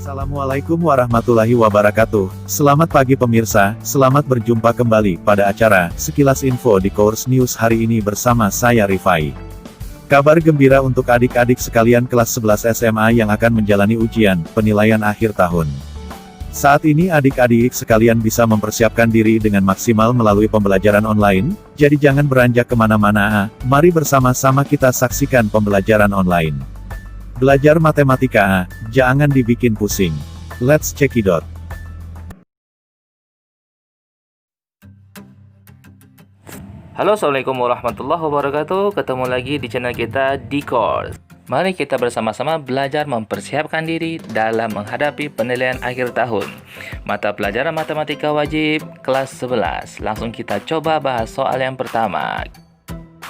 Assalamualaikum warahmatullahi wabarakatuh. Selamat pagi pemirsa, selamat berjumpa kembali pada acara Sekilas Info di Course News hari ini bersama saya Rifai. Kabar gembira untuk adik-adik sekalian kelas 11 SMA yang akan menjalani ujian penilaian akhir tahun. Saat ini adik-adik sekalian bisa mempersiapkan diri dengan maksimal melalui pembelajaran online, jadi jangan beranjak kemana-mana. Mari bersama-sama kita saksikan pembelajaran online. Belajar matematika, jangan dibikin pusing. Let's check it out. Halo, assalamualaikum warahmatullahi wabarakatuh. Ketemu lagi di channel kita di Course. Mari kita bersama-sama belajar mempersiapkan diri dalam menghadapi penilaian akhir tahun. Mata pelajaran matematika wajib kelas 11. Langsung kita coba bahas soal yang pertama.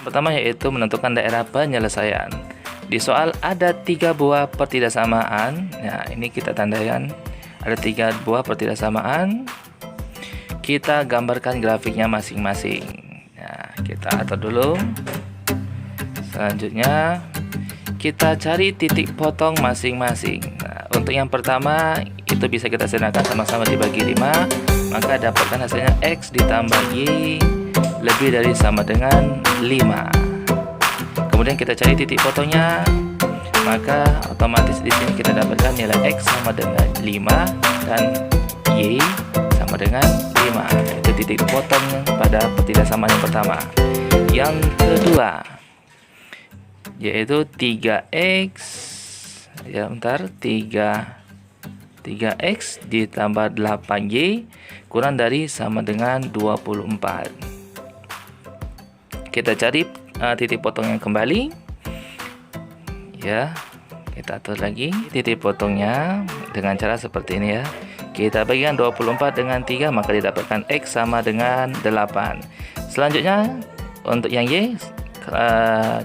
Pertama yaitu menentukan daerah penyelesaian. Di soal ada 3 buah pertidaksamaan. Nah, ini kita tandaikan ada 3 buah pertidaksamaan. Kita gambarkan grafiknya masing-masing. Nah, kita atur dulu. Selanjutnya kita cari titik potong masing-masing. Nah, untuk yang pertama itu bisa kita sederhanakan sama-sama dibagi 5, maka dapatkan hasilnya X ditambah Y lebih dari sama dengan 5. Kemudian kita cari titik potongnya, maka otomatis di sini kita dapatkan nilai X sama dengan 5 dan Y sama dengan 5. Itu titik potong pada pertidaksamaan yang pertama. Yang kedua yaitu 3X 3X ditambah 8Y kurang dari sama dengan 24. Kita cari titik potongnya kembali. Ya, kita atur lagi titik potongnya dengan cara seperti ini ya. Kita bagikan 24 dengan 3, maka didapatkan X sama dengan 8. Selanjutnya untuk yang Y,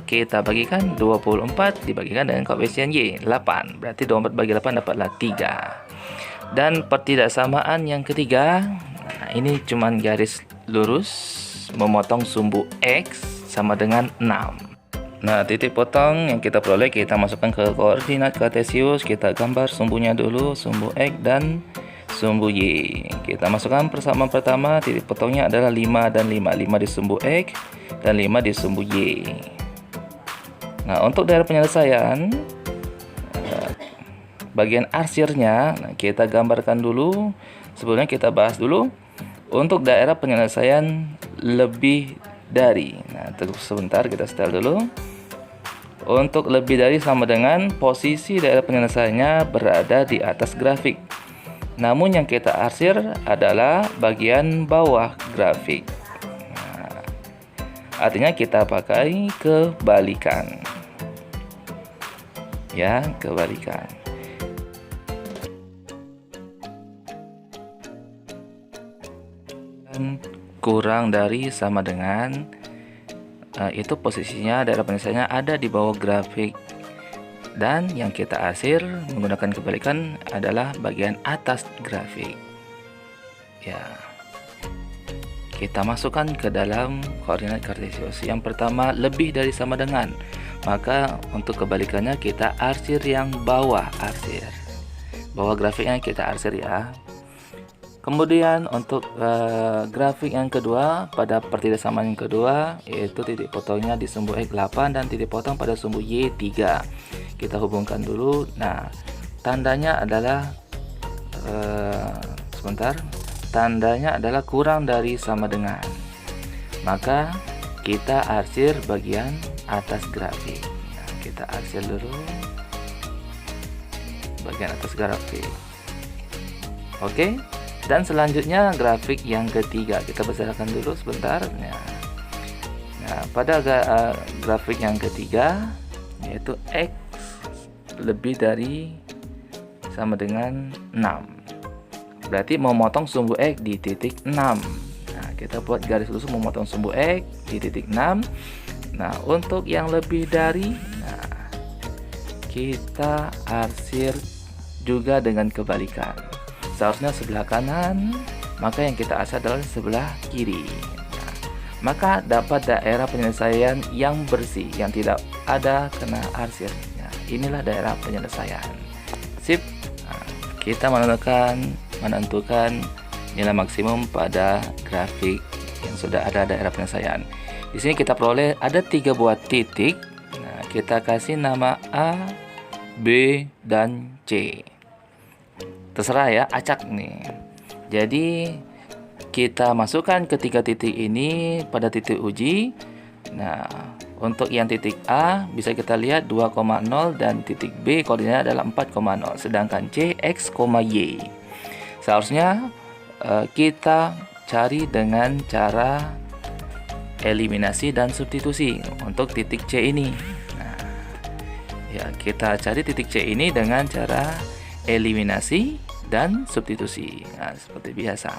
kita bagikan 24 dibagikan dengan koefisien Y 8. Berarti 24 bagi 8 dapatlah 3. Dan pertidaksamaan yang ketiga, nah ini cuman garis lurus memotong sumbu X sama dengan 6. Nah, titik potong yang kita peroleh kita masukkan ke koordinat kartesius. Kita gambar sumbunya dulu, sumbu X dan sumbu Y. Kita masukkan persamaan pertama, titik potongnya adalah 5 dan 5. 5 di sumbu X dan 5 di sumbu Y. Nah, untuk daerah penyelesaian, bagian arsirnya kita gambarkan dulu. Sebelumnya kita bahas dulu untuk daerah penyelesaian lebih dari. Nah, tunggu sebentar, kita setel dulu. Untuk lebih dari sama dengan posisi daerah penyelesaiannya berada di atas grafik. Namun yang kita arsir adalah bagian bawah grafik. Nah, artinya kita pakai kebalikan. Ya, kebalikan. Kurang dari sama dengan itu posisinya daerah penyelesaiannya ada di bawah grafik, dan yang kita arsir menggunakan kebalikan adalah bagian atas grafik. Ya, kita masukkan ke dalam koordinat kartesius. Yang pertama lebih dari sama dengan, maka untuk kebalikannya kita arsir yang bawah grafiknya kita arsir ya. Kemudian untuk grafik yang kedua pada pertidaksamaan yang kedua yaitu titik potongnya di sumbu X 8 dan titik potong pada sumbu Y 3. Kita hubungkan dulu. Nah, tandanya adalah tandanya adalah kurang dari sama dengan. Maka kita arsir bagian atas grafik. Nah, kita arsir dulu bagian atas grafik. Oke. Dan selanjutnya grafik yang ketiga kita besarkan dulu sebentar. Nah, pada grafik yang ketiga yaitu X lebih dari sama dengan 6. Berarti memotong sumbu X di titik 6. Nah, kita buat garis lurus memotong sumbu X di titik 6. Nah, untuk yang lebih dari, kita arsir juga dengan kebalikan. Seharusnya sebelah kanan, maka yang kita arsir adalah sebelah kiri. Nah, maka dapat daerah penyelesaian yang bersih, yang tidak ada kena arsir. Nah, inilah daerah penyelesaian. Sip. Nah, kita menentukan nilai maksimum pada grafik yang sudah ada daerah penyelesaian. Di sini kita peroleh ada 3 buah titik. Nah, kita kasih nama A, B, dan C. Terserah ya, acak nih. Jadi kita masukkan ketiga titik ini pada titik uji. Nah, untuk yang titik A bisa kita lihat 2,0 dan titik B koordinatnya adalah 4,0, sedangkan C, X, Y. Seharusnya kita cari dengan cara eliminasi dan substitusi untuk titik C ini. Nah, ya kita cari titik C ini dengan cara eliminasi dan substitusi. Nah, seperti biasa.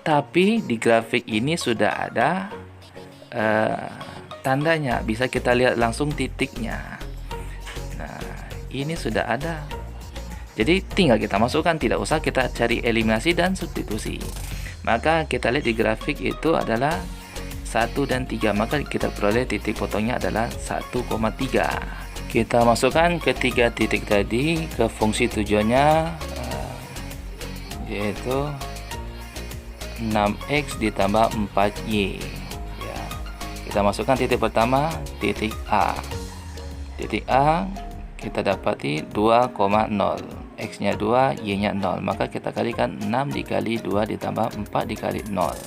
Tapi di grafik ini sudah ada tandanya, bisa kita lihat langsung titiknya. Nah, ini sudah ada. Jadi tinggal kita masukkan, tidak usah kita cari eliminasi dan substitusi. Maka kita lihat di grafik itu adalah 1 dan 3, maka kita peroleh titik potongnya adalah 1,3. Kita masukkan ketiga titik tadi ke fungsi tujuannya, yaitu 6x ditambah 4y. Ya, kita masukkan titik pertama, titik A. Titik A kita dapati 2,0, x nya 2, y nya 0, maka kita kalikan 6 dikali 2 ditambah 4 dikali 0,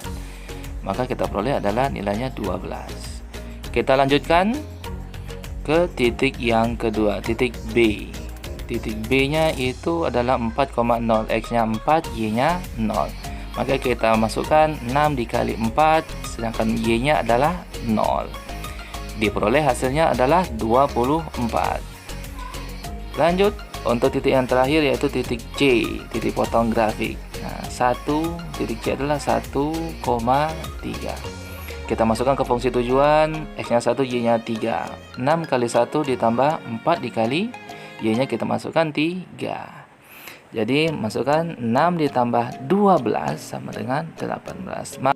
maka kita peroleh adalah nilainya 12. Kita lanjutkan ke titik yang kedua, titik B. Titik B nya itu adalah 4,0, x nya 4, y nya 0, maka kita masukkan 6 dikali 4, sedangkan y nya adalah 0. Diperoleh hasilnya adalah 24. Lanjut untuk titik yang terakhir, yaitu titik C, titik potong grafik. Nah, titik C adalah 1,3. Kita masukkan ke fungsi tujuan, x nya 1, y nya 3. 6 kali 1 ditambah 4 dikali y nya kita masukkan 3. Jadi masukkan 6 ditambah 12 sama dengan 18.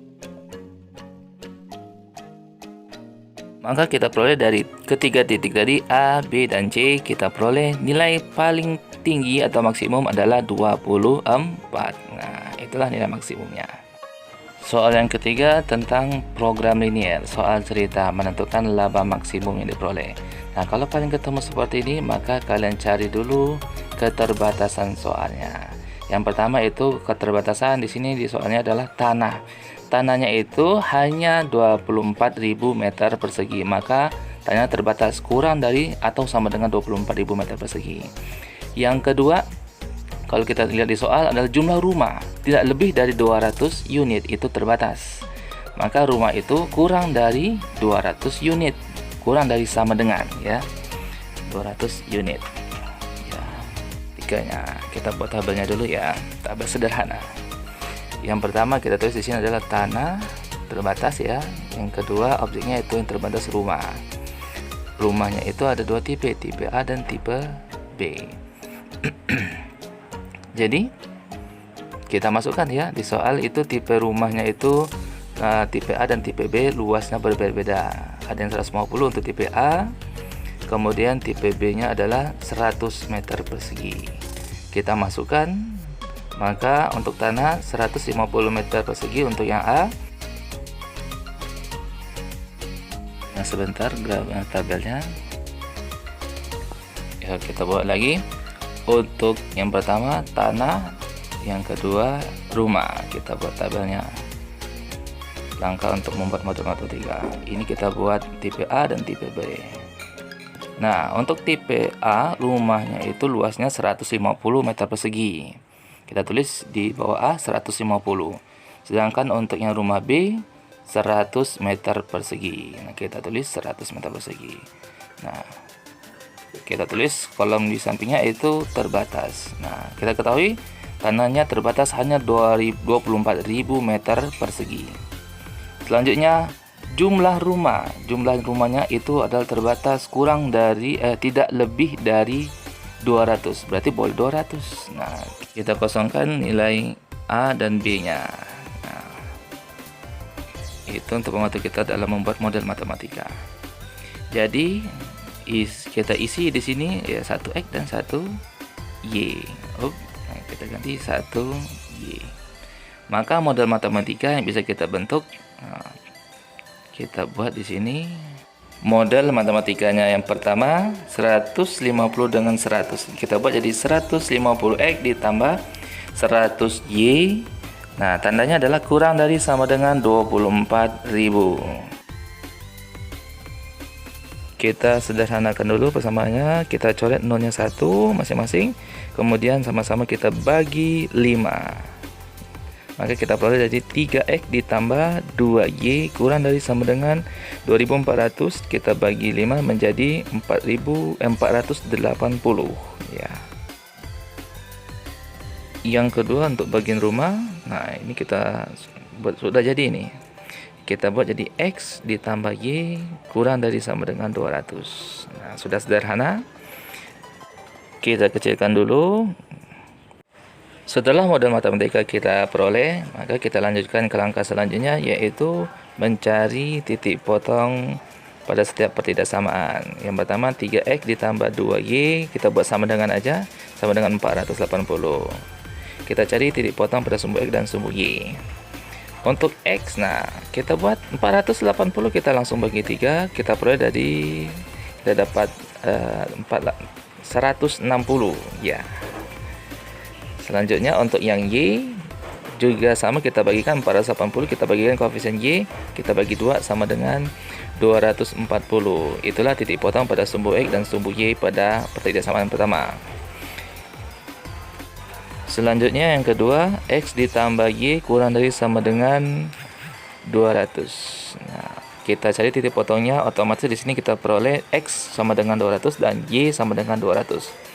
Maka kita peroleh dari ketiga titik tadi A, B, dan C, kita peroleh nilai paling tinggi atau maksimum adalah 24. Nah, itulah nilai maksimumnya. Soal yang ketiga tentang program linier, soal cerita menentukan laba maksimum yang diperoleh. Nah, kalau kalian ketemu seperti ini, maka kalian cari dulu keterbatasan soalnya. Yang pertama itu keterbatasan di sini di soalnya adalah tanah. Tanahnya itu hanya 24.000 meter persegi, maka tanahnya terbatas, kurang dari atau sama dengan 24.000 meter persegi. Yang kedua, kalau kita lihat di soal adalah jumlah rumah tidak lebih dari 200 unit, itu terbatas. Maka rumah itu kurang dari 200 unit, kurang dari sama dengan ya 200 unit. Ya, tiganya kita buat tabelnya dulu ya, tabel sederhana. Yang pertama kita tulis di sini adalah tanah terbatas ya. Yang kedua objeknya itu yang terbatas rumah. Rumahnya itu ada dua tipe A dan tipe B. Jadi kita masukkan ya di soal itu tipe rumahnya itu tipe A dan tipe B luasnya berbeda-beda. Ada yang 150 untuk tipe A, kemudian tipe B nya adalah 100 meter persegi. Kita masukkan, maka untuk tanah 150 meter persegi untuk yang A. Nah, sebentar tabelnya ya, kita buat lagi. Untuk yang pertama tanah, yang kedua rumah, kita buat tabelnya. Langkah untuk membuat model matematika ini kita buat tipe A dan tipe B. Nah, untuk tipe A rumahnya itu luasnya 150 meter persegi. Kita tulis di bawah A 150. Sedangkan untuk yang rumah B 100 meter persegi. Nah, kita tulis 100 meter persegi. Nah, kita tulis kolom di sampingnya itu terbatas. Nah, kita ketahui tanahnya terbatas hanya 24.000 meter persegi. Selanjutnya jumlah rumah. Jumlah rumahnya itu adalah terbatas, kurang dari tidak lebih dari 200. Berarti boleh 200. Nah, kita kosongkan nilai A dan B nya. Nah, itu untuk membantu kita dalam membuat model matematika. Jadi kita isi di sini ya 1x dan 1y. Nah, kita ganti 1Y. Maka model matematika yang bisa kita bentuk, nah, kita buat di sini. Model matematikanya yang pertama 150 dengan 100. Kita buat jadi 150X ditambah 100Y. Nah, tandanya adalah kurang dari sama dengan 24.000. Kita sederhanakan dulu persamaannya. Kita coret nolnya 1 masing-masing. Kemudian sama-sama kita bagi 5. Maka kita peroleh jadi 3X ditambah 2Y kurang dari sama dengan 2400. Kita bagi 5 menjadi 4480 ya. Yang kedua untuk bagian rumah. Nah, ini kita buat sudah jadi ini. Kita buat jadi X ditambah Y kurang dari sama dengan 200. Nah, sudah sederhana. Kita kecilkan dulu. Setelah model matematika kita peroleh, maka kita lanjutkan ke langkah selanjutnya, yaitu mencari titik potong pada setiap pertidaksamaan. Yang pertama 3X ditambah 2Y, kita buat sama dengan aja, sama dengan 480. Kita cari titik potong pada sumbu X dan sumbu Y. Untuk X, nah kita buat 480, kita langsung bagi 3, kita peroleh dari, kita dapat 160 ya. Selanjutnya untuk yang Y juga sama, kita bagikan 480, kita bagikan koefisien Y, kita bagi 2 sama dengan 240. Itulah titik potong pada sumbu X dan sumbu Y pada pertidaksamaan pertama. Selanjutnya yang kedua, X ditambah Y kurang dari sama dengan 200. Nah, kita cari titik potongnya, otomatis di sini kita peroleh X sama dengan 200 dan Y sama dengan 200.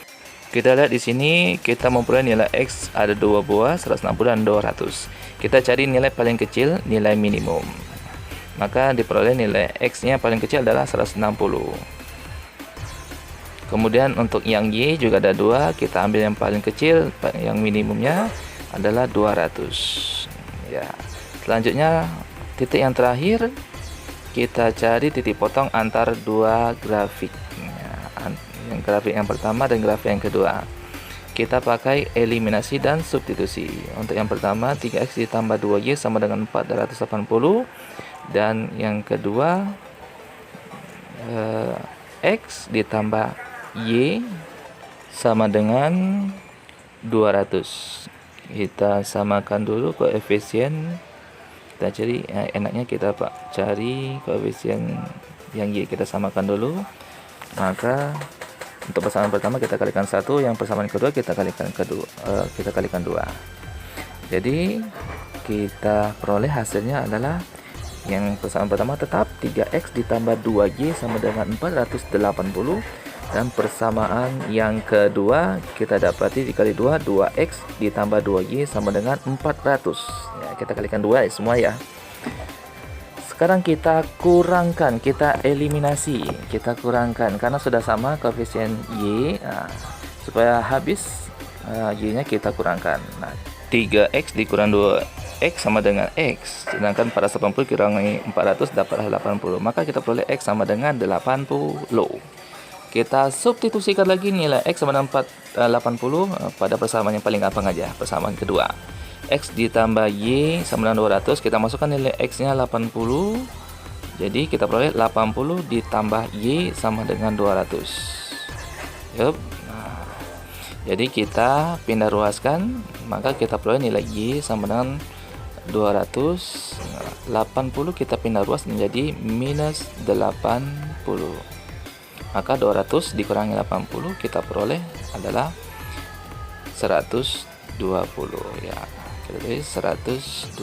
Kita lihat di sini kita memperoleh nilai X ada 2 buah, 160 dan 200. Kita cari nilai paling kecil, nilai minimum. Maka diperoleh nilai X-nya paling kecil adalah 160. Kemudian untuk yang Y juga ada 2, kita ambil yang paling kecil, yang minimumnya adalah 200. Ya. Selanjutnya titik yang terakhir, kita cari titik potong antar dua grafik. Yang grafik yang pertama dan grafik yang kedua. Kita pakai eliminasi dan substitusi. Untuk yang pertama 3X ditambah 2Y sama dengan 480. Dan yang kedua X ditambah Y sama dengan 200. Kita samakan dulu koefisien. Kita cari, enaknya kita cari koefisien yang Y, kita samakan dulu. Maka untuk persamaan pertama kita kalikan 1, yang persamaan kedua kita kalikan 2. Jadi kita peroleh hasilnya adalah yang persamaan pertama tetap 3X ditambah 2Y sama dengan 480, dan persamaan yang kedua kita dapati dikali 2, 2X ditambah 2Y sama dengan 400. Ya, kita kalikan 2 semua ya. Sekarang kita kurangkan, kita eliminasi, kita kurangkan karena sudah sama koefisien Y. Nah, supaya habis Y-nya kita kurangkan. Nah, 3X dikurang 2X sama dengan X, sedangkan 480 kurangi 400 dapatlah 80. Maka kita peroleh X sama dengan 80. Kita substitusikan lagi nilai X sama dengan 80 pada persamaan yang paling gampang aja, persamaan kedua. X ditambah Y sama dengan 200, kita masukkan nilai X nya 80. Jadi kita peroleh 80 ditambah Y sama dengan 200. Yup. Nah, jadi kita pindah ruaskan, maka kita peroleh nilai Y sama dengan 200. 80 kita pindah ruas menjadi minus 80. Maka 200 dikurangi 80 kita peroleh adalah 120 ya. Kita tulis 120.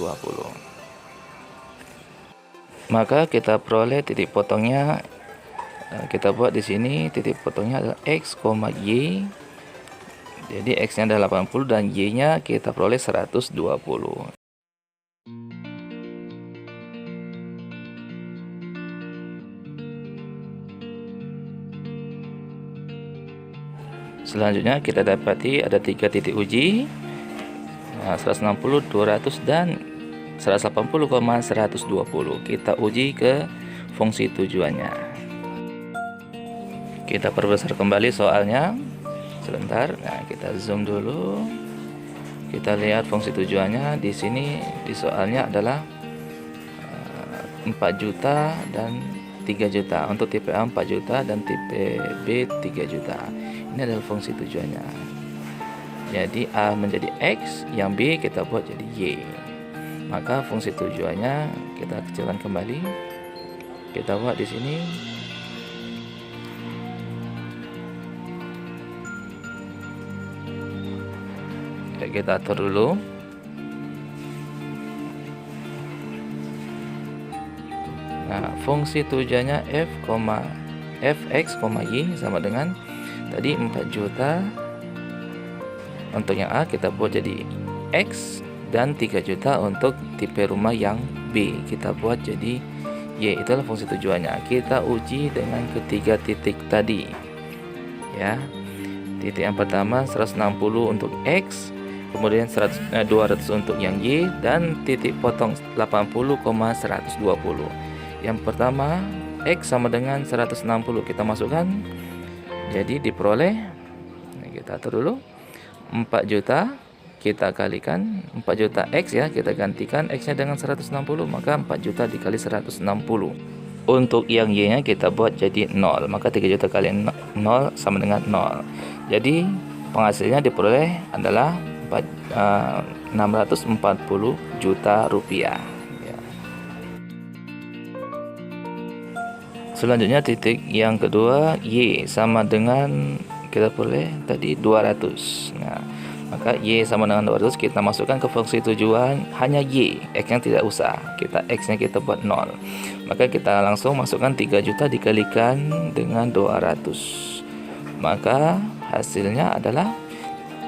Maka kita peroleh titik potongnya. Kita buat di sini titik potongnya adalah X, Y. Jadi X-nya adalah 80 dan Y-nya kita peroleh 120. Selanjutnya kita dapati ada 3 titik uji. 160, 200 dan 180,120. Kita uji ke fungsi tujuannya. Kita perbesar kembali soalnya sebentar. Nah, kita zoom dulu. Kita lihat fungsi tujuannya di sini di soalnya adalah 4 juta dan 3 juta. Untuk tipe A 4 juta dan tipe B 3 juta. Ini adalah fungsi tujuannya. Jadi A menjadi X, yang B kita buat jadi Y. Maka fungsi tujuannya kita kecilkan kembali. Kita buat di sini. Kita atur dulu. Nah, fungsi tujuannya fx, y sama dengan tadi 4 juta. Untuk yang A kita buat jadi X, dan 3 juta untuk tipe rumah yang B kita buat jadi Y. Itulah fungsi tujuannya. Kita uji dengan ketiga titik tadi ya. Titik yang pertama 160 untuk X, kemudian 200 untuk yang Y, dan titik potong 80,120. Yang pertama X sama dengan 160 kita masukkan, jadi diperoleh. Kita atur dulu 4 juta, kita kalikan 4 juta X ya, kita gantikan X nya dengan 160, maka 4 juta dikali 160. Untuk yang Y nya kita buat jadi 0, maka 3 juta kali 0 sama dengan 0. Jadi penghasilnya diperoleh adalah 640 juta rupiah ya. Selanjutnya titik yang kedua Y sama dengan kita peroleh tadi 200. Nah, maka Y sama dengan 200 kita masukkan ke fungsi tujuan hanya Y, X nya tidak usah. X nya kita buat 0. Maka kita langsung masukkan 3 juta dikalikan dengan 200. Maka hasilnya adalah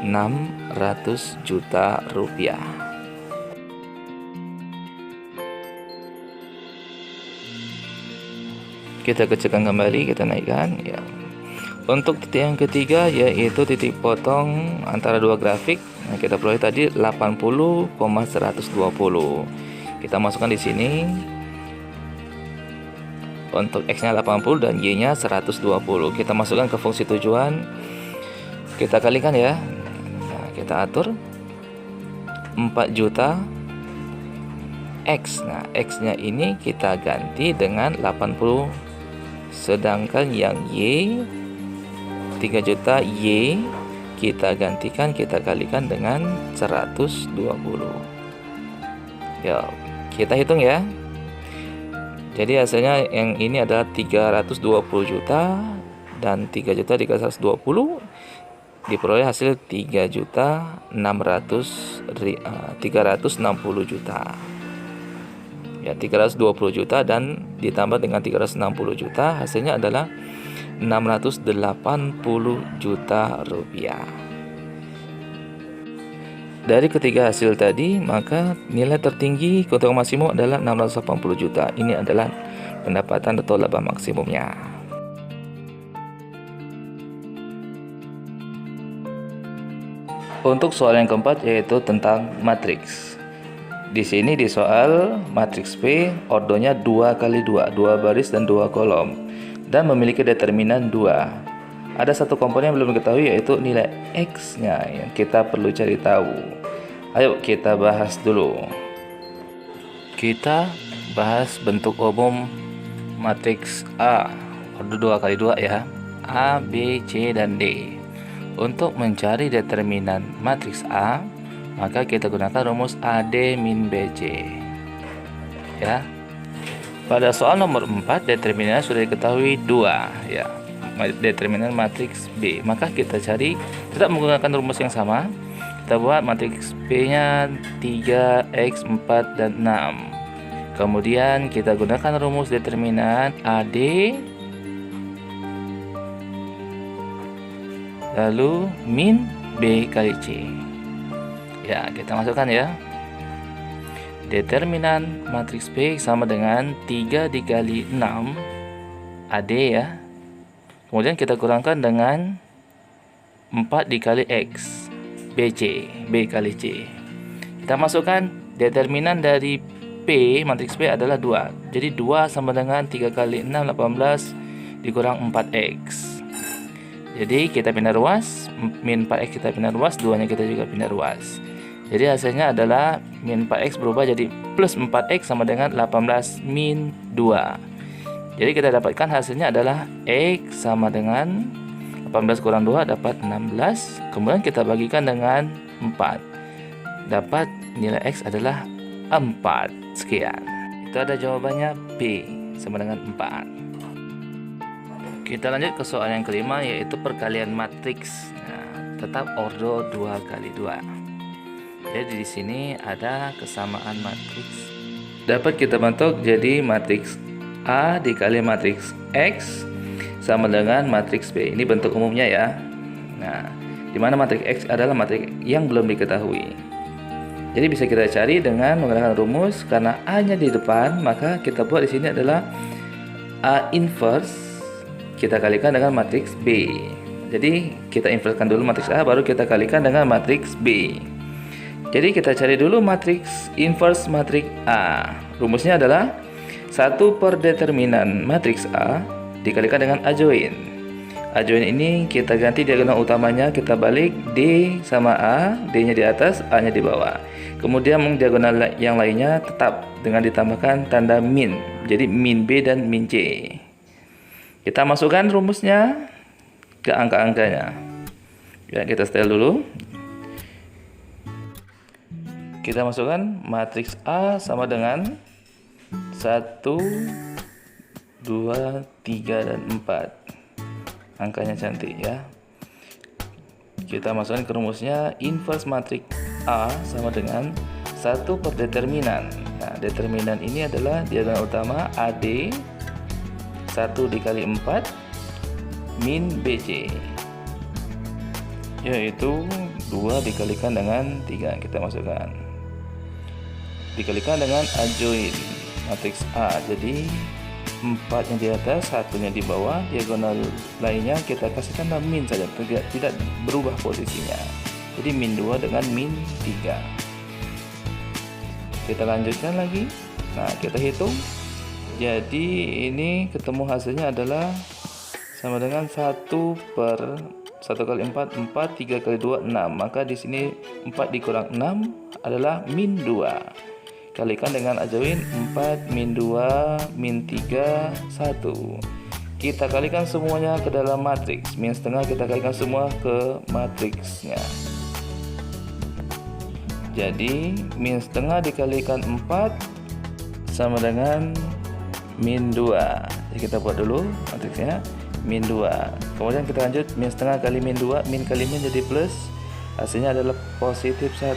600 juta rupiah. Kita kecilkan kembali, kita naikkan ya. Untuk titik yang ketiga yaitu titik potong antara dua grafik. Nah, kita peroleh tadi 80,120. Kita masukkan di sini. Untuk X-nya 80 dan Y-nya 120. Kita masukkan ke fungsi tujuan. Kita kalikan ya. Nah, kita atur 4 juta X. Nah, X-nya ini kita ganti dengan 80. Sedangkan yang Y 3 juta Y kita gantikan, kita kalikan dengan 120. Ya, kita hitung ya. Jadi hasilnya yang ini adalah 320 juta dan 3 juta dikali 120 diperoleh hasil 360 juta. Ya, 320 juta dan ditambah dengan 360 juta hasilnya adalah 680 juta rupiah. Dari ketiga hasil tadi, maka nilai tertinggi keuntungan maksimum adalah 680 juta. Ini adalah pendapatan atau laba maksimumnya. Untuk soal yang keempat yaitu tentang matriks. Di sini di soal matriks P ordonya 2 kali 2, 2 baris dan 2 kolom. Dan memiliki determinan 2. Ada satu komponen yang belum diketahui yaitu nilai X-nya yang kita perlu cari tahu. Ayo kita bahas dulu. Kita bahas bentuk umum matriks A ordo 2 kali 2 ya. A, B, C, dan D. Untuk mencari determinan matriks A, maka kita gunakan rumus AD min BC. Ya. Pada soal nomor 4 determinan sudah diketahui 2 ya. Determinan matriks B. Maka kita cari tidak menggunakan rumus yang sama. Kita buat matriks B-nya 3, X, 4 dan 6. Kemudian kita gunakan rumus determinan AD lalu min B kali C. Ya, kita masukkan ya. Determinan matriks B sama dengan 3 dikali 6 AD ya. Kemudian kita kurangkan dengan 4 dikali X BC, B kali C. Kita masukkan determinan dari P, matriks P adalah 2. Jadi 2 sama dengan 3 kali 6, 18 dikurang 4X. Jadi kita pindah ruas, min 4X kita pindah ruas, 2 nya kita juga pindah ruas. Jadi hasilnya adalah min 4x berubah jadi plus 4x sama dengan 18 min 2. Jadi kita dapatkan hasilnya adalah x sama dengan 18 kurang 2 dapat 16. Kemudian kita bagikan dengan 4. Dapat nilai x adalah 4. Sekian. Itu ada jawabannya B sama dengan 4. Kita lanjut ke soal yang kelima, yaitu perkalian matriks. Nah, tetap ordo 2 kali 2. Jadi di sini ada kesamaan matriks. Dapat kita bentuk jadi matriks A dikali matriks X sama dengan matriks B. Ini bentuk umumnya ya. Nah, di mana matriks X adalah matriks yang belum diketahui. Jadi bisa kita cari dengan menggunakan rumus. Karena A-nya di depan, maka kita buat di sini adalah A inverse kita kalikan dengan matriks B. Jadi kita inversekan dulu matriks A, baru kita kalikan dengan matriks B. Jadi kita cari dulu matriks inverse matriks A. Rumusnya adalah 1 per determinan matriks A dikalikan dengan adjoin. Adjoin ini kita ganti diagonal utamanya, kita balik D sama A, D-nya di atas, A-nya di bawah. Kemudian diagonal yang lainnya tetap dengan ditambahkan tanda min. Jadi min B dan min C. Kita masukkan rumusnya ke angka-angkanya. Ya, kita setel dulu. Kita masukkan matriks A sama dengan 1, 2, 3, dan 4. Angkanya cantik ya. Kita masukkan ke rumusnya inverse matriks A sama dengan 1 per determinan. Nah, determinan ini adalah diagonal utama AD 1 dikali 4 min BC, yaitu 2 dikalikan dengan 3. Kita masukkan dikalikan dengan adjoin matriks A. Jadi 4 yang di atas, 1-nya di bawah, diagonal lainnya kita kasih tanda min saja, tidak berubah posisinya. Jadi min 2 dengan min 3. Kita lanjutkan lagi. Nah, kita hitung. Jadi ini ketemu hasilnya adalah sama dengan 1 per 1 kali 4, 4, 3 kali 2, 6. Maka di sini 4 dikurang 6 adalah min 2. Kalikan dengan adjoin 4 min 2 min 3, 1. Kita kalikan semuanya ke dalam matriks. Min setengah kita kalikan semua ke matriksnya. Jadi min setengah dikalikan 4 sama dengan min 2. Jadi kita buat dulu matriksnya min 2. Kemudian kita lanjut min setengah kali min 2, min kali min jadi plus, hasilnya adalah positif 1.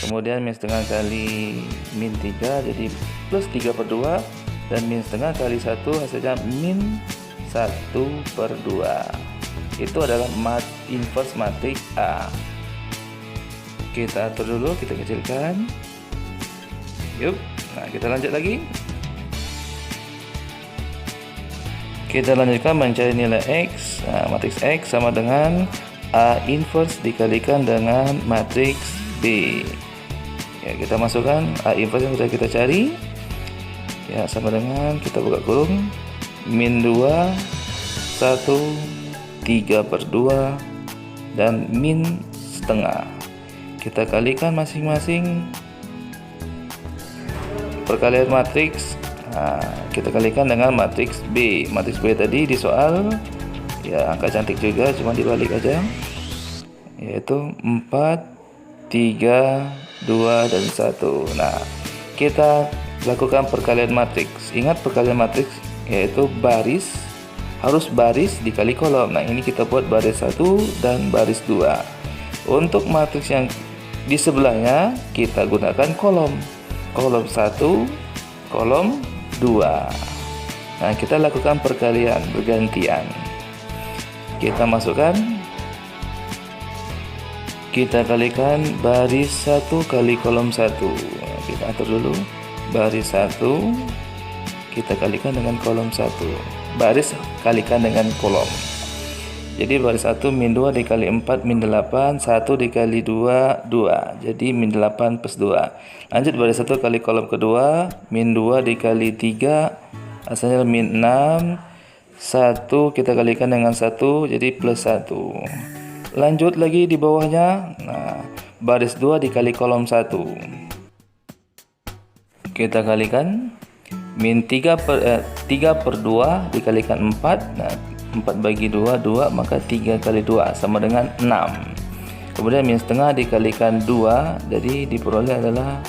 Kemudian min setengah kali min 3 jadi plus 3 per 2, dan min setengah kali 1 hasilnya min 1 per 2. Itu adalah inverse matriks A. Kita atur dulu, kita kecilkan. Yuk, nah kita lanjut lagi. Kita lanjutkan mencari nilai X. Nah, matriks X sama dengan A inverse dikalikan dengan matriks B. Ya, kita masukkan A inverse yang sudah kita cari. Ya, sama dengan kita buka kurung min 2, 1, 3 per 2, dan min setengah. Kita kalikan masing-masing perkalian matriks. Nah, kita kalikan dengan matriks B. Matriks B tadi di soal ya angka cantik juga, cuma dibalik aja, yaitu 4, 3, 2, dan 1. Nah, kita lakukan perkalian matriks. Ingat perkalian matriks yaitu baris, harus baris dikali kolom. Nah, ini kita buat baris 1 dan baris 2. Untuk matriks yang di sebelahnya kita gunakan kolom 1, kolom 2. Nah, kita lakukan perkalian bergantian. Kita masukkan, kita kalikan baris 1 kali kolom 1. Kita atur dulu baris 1, kita kalikan dengan kolom 1. Baris kalikan dengan kolom. Jadi baris 1 min 2 dikali 4 min 8, 1 dikali 2, 2. Jadi min 8 plus 2. Lanjut baris 1 kali kolom kedua, min 2 dikali 3, asalnya min 6. 1 kita kalikan dengan 1, jadi plus 1. Lanjut lagi di bawahnya. Nah, baris 2 dikali kolom 1. Kita kalikan min 3 per 2 dikalikan 4. Nah, 4 bagi 2, 2, maka 3 kali 2 sama dengan 6. Kemudian min setengah dikalikan 2, jadi diperoleh adalah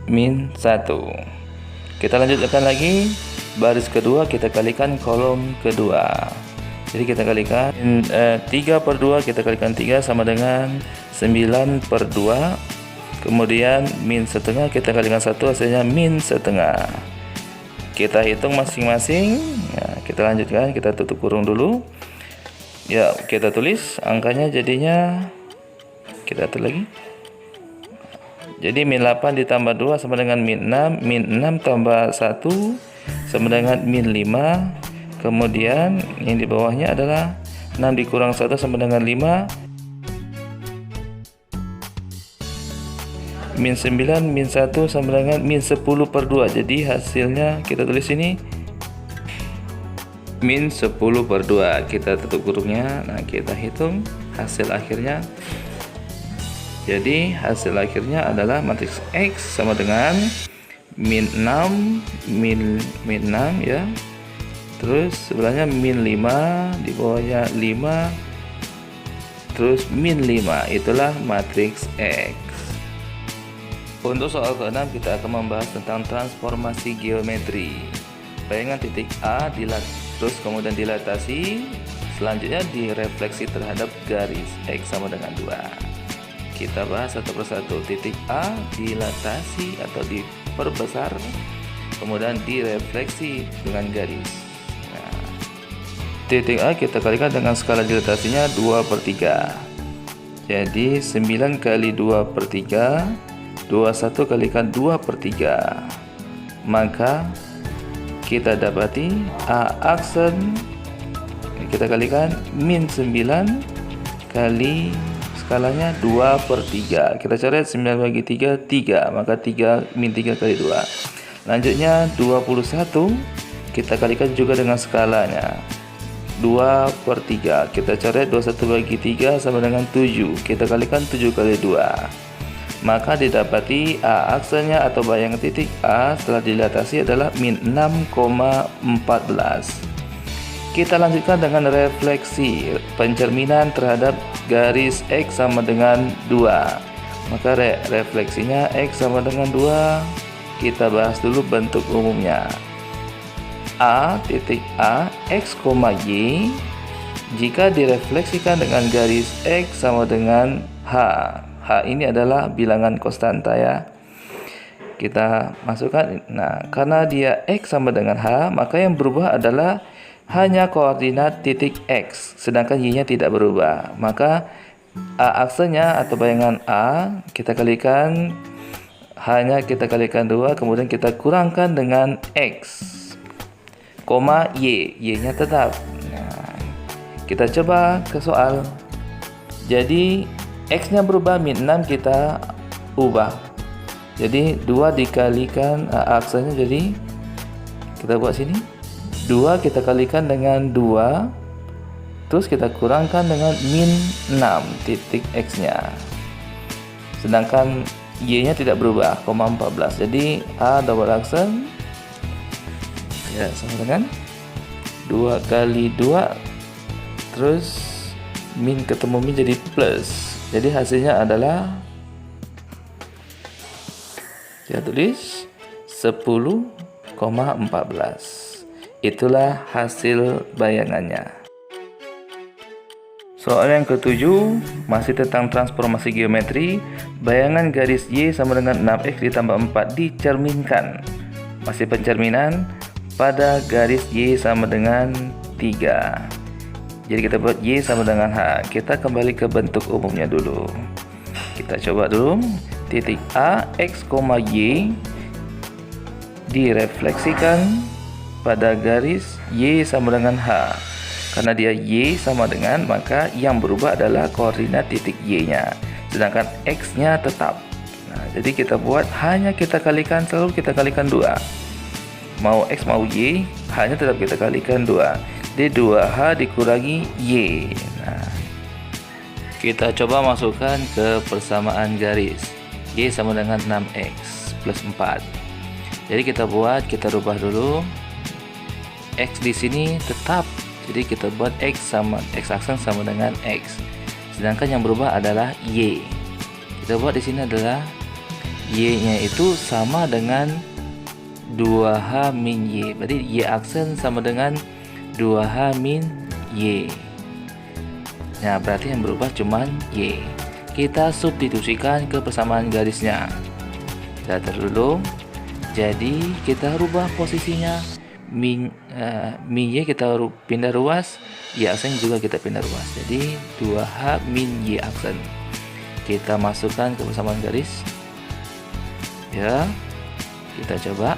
min 1. Kita lanjutkan lagi, baris kedua kita kalikan kolom kedua. Jadi kita kalikan 3 per 2 kita kalikan 3 sama dengan 9 per 2. Kemudian min setengah kita kalikan 1 hasilnya min setengah. Kita hitung masing-masing. Nah, kita lanjutkan, kita tutup kurung dulu. Ya, kita tulis angkanya jadinya, kita atur lagi. Jadi min 8 ditambah 2 sama dengan min 6. Min 6 tambah 1 sama dengan min 5. Kemudian yang di bawahnya adalah 6 dikurang 1 sama dengan 5. Min 9, min 1 sama dengan min 10 per 2. Jadi hasilnya kita tulis ini min 10 per 2. Kita tutup kurungnya. Nah, kita hitung hasil akhirnya. Jadi hasil akhirnya adalah matriks X sama dengan min 6, min 6 ya. Terus sebelahnya min 5, di bawahnya 5, terus min 5. Itulah matriks X. Untuk soal ke-6 kita akan membahas tentang transformasi geometri. Bayangan titik A terus kemudian dilatasi, selanjutnya direfleksi terhadap garis X sama dengan 2. Kita bahas satu persatu. Titik A dilatasi atau diperbesar, kemudian direfleksi dengan garis. Nah, titik A kita kalikan dengan skala dilatasinya 2 per 3. Jadi 9 kali 2 per 3, 21 kalikan 2 per 3. Maka kita dapati A aksen kita kalikan min 9 kali skalanya 2 per 3. Kita coret 9 bagi 3, 3. Maka 3 min 3 kali 2. Lanjutnya 21 kita kalikan juga dengan skalanya 2 per 3. Kita coret 21 bagi 3 sama dengan 7. Kita kalikan 7 kali 2. Maka didapati A aksennya atau bayangan titik A setelah dilatasi adalah min 6,14. Kita lanjutkan dengan refleksi pencerminan terhadap garis X sama dengan 2. Maka refleksinya X sama dengan 2. Kita bahas dulu bentuk umumnya. A titik A X, Y jika direfleksikan dengan garis X sama dengan H. H ini adalah bilangan konstanta ya. Kita masukkan. Nah, karena dia X sama dengan H, maka yang berubah adalah hanya koordinat titik X, sedangkan Y-nya tidak berubah. Maka A aksennya atau bayangan A kita kalikan, hanya kita kalikan 2, kemudian kita kurangkan dengan X, koma Y. Y-nya tetap. Nah, kita coba ke soal. Jadi X-nya berubah, min 6 kita ubah. Jadi 2 dikalikan aksennya, jadi kita buat sini 2 kita kalikan dengan 2, terus kita kurangkan dengan min 6 titik X-nya. Sedangkan Y-nya tidak berubah, koma 14. Jadi A double aksen ya sama dengan 2 kali 2, terus min ketemu min jadi plus. Jadi hasilnya adalah, saya tulis 10,14. Itulah hasil bayangannya. Soal yang ke-7 masih tentang transformasi geometri. Bayangan garis Y sama dengan 6X ditambah 4 dicerminkan. Masih pencerminan pada garis Y sama dengan 3. Jadi kita buat Y sama dengan H. Kita kembali ke bentuk umumnya dulu. Kita coba dulu. Titik A, X, Y direfleksikan pada garis Y sama dengan H. Karena dia Y sama dengan, maka yang berubah adalah koordinat titik Y-nya. Sedangkan X-nya tetap. Nah, jadi kita buat hanya kita kalikan, selalu kita kalikan 2. Mau X mau Y, hanya tetap kita kalikan 2. Jadi 2H dikurangi Y. Nah, kita coba masukkan ke persamaan garis. Y sama dengan 6X plus 4. Jadi kita rubah dulu. X di sini tetap. Jadi kita buat X aksen sama dengan X. Sedangkan yang berubah adalah Y. Kita buat di sini adalah Y-nya itu sama dengan 2H min Y. Berarti Y aksen sama dengan 2H min Y. Nah, berarti yang berubah cuman Y. Kita substitusikan ke persamaan garisnya. Kita atur dulu. Jadi kita rubah posisinya. Min Y kita pindah ruas, Y aksen juga kita pindah ruas. Jadi 2H min Y aksen. Kita masukkan ke persamaan garis. Ya. Kita coba.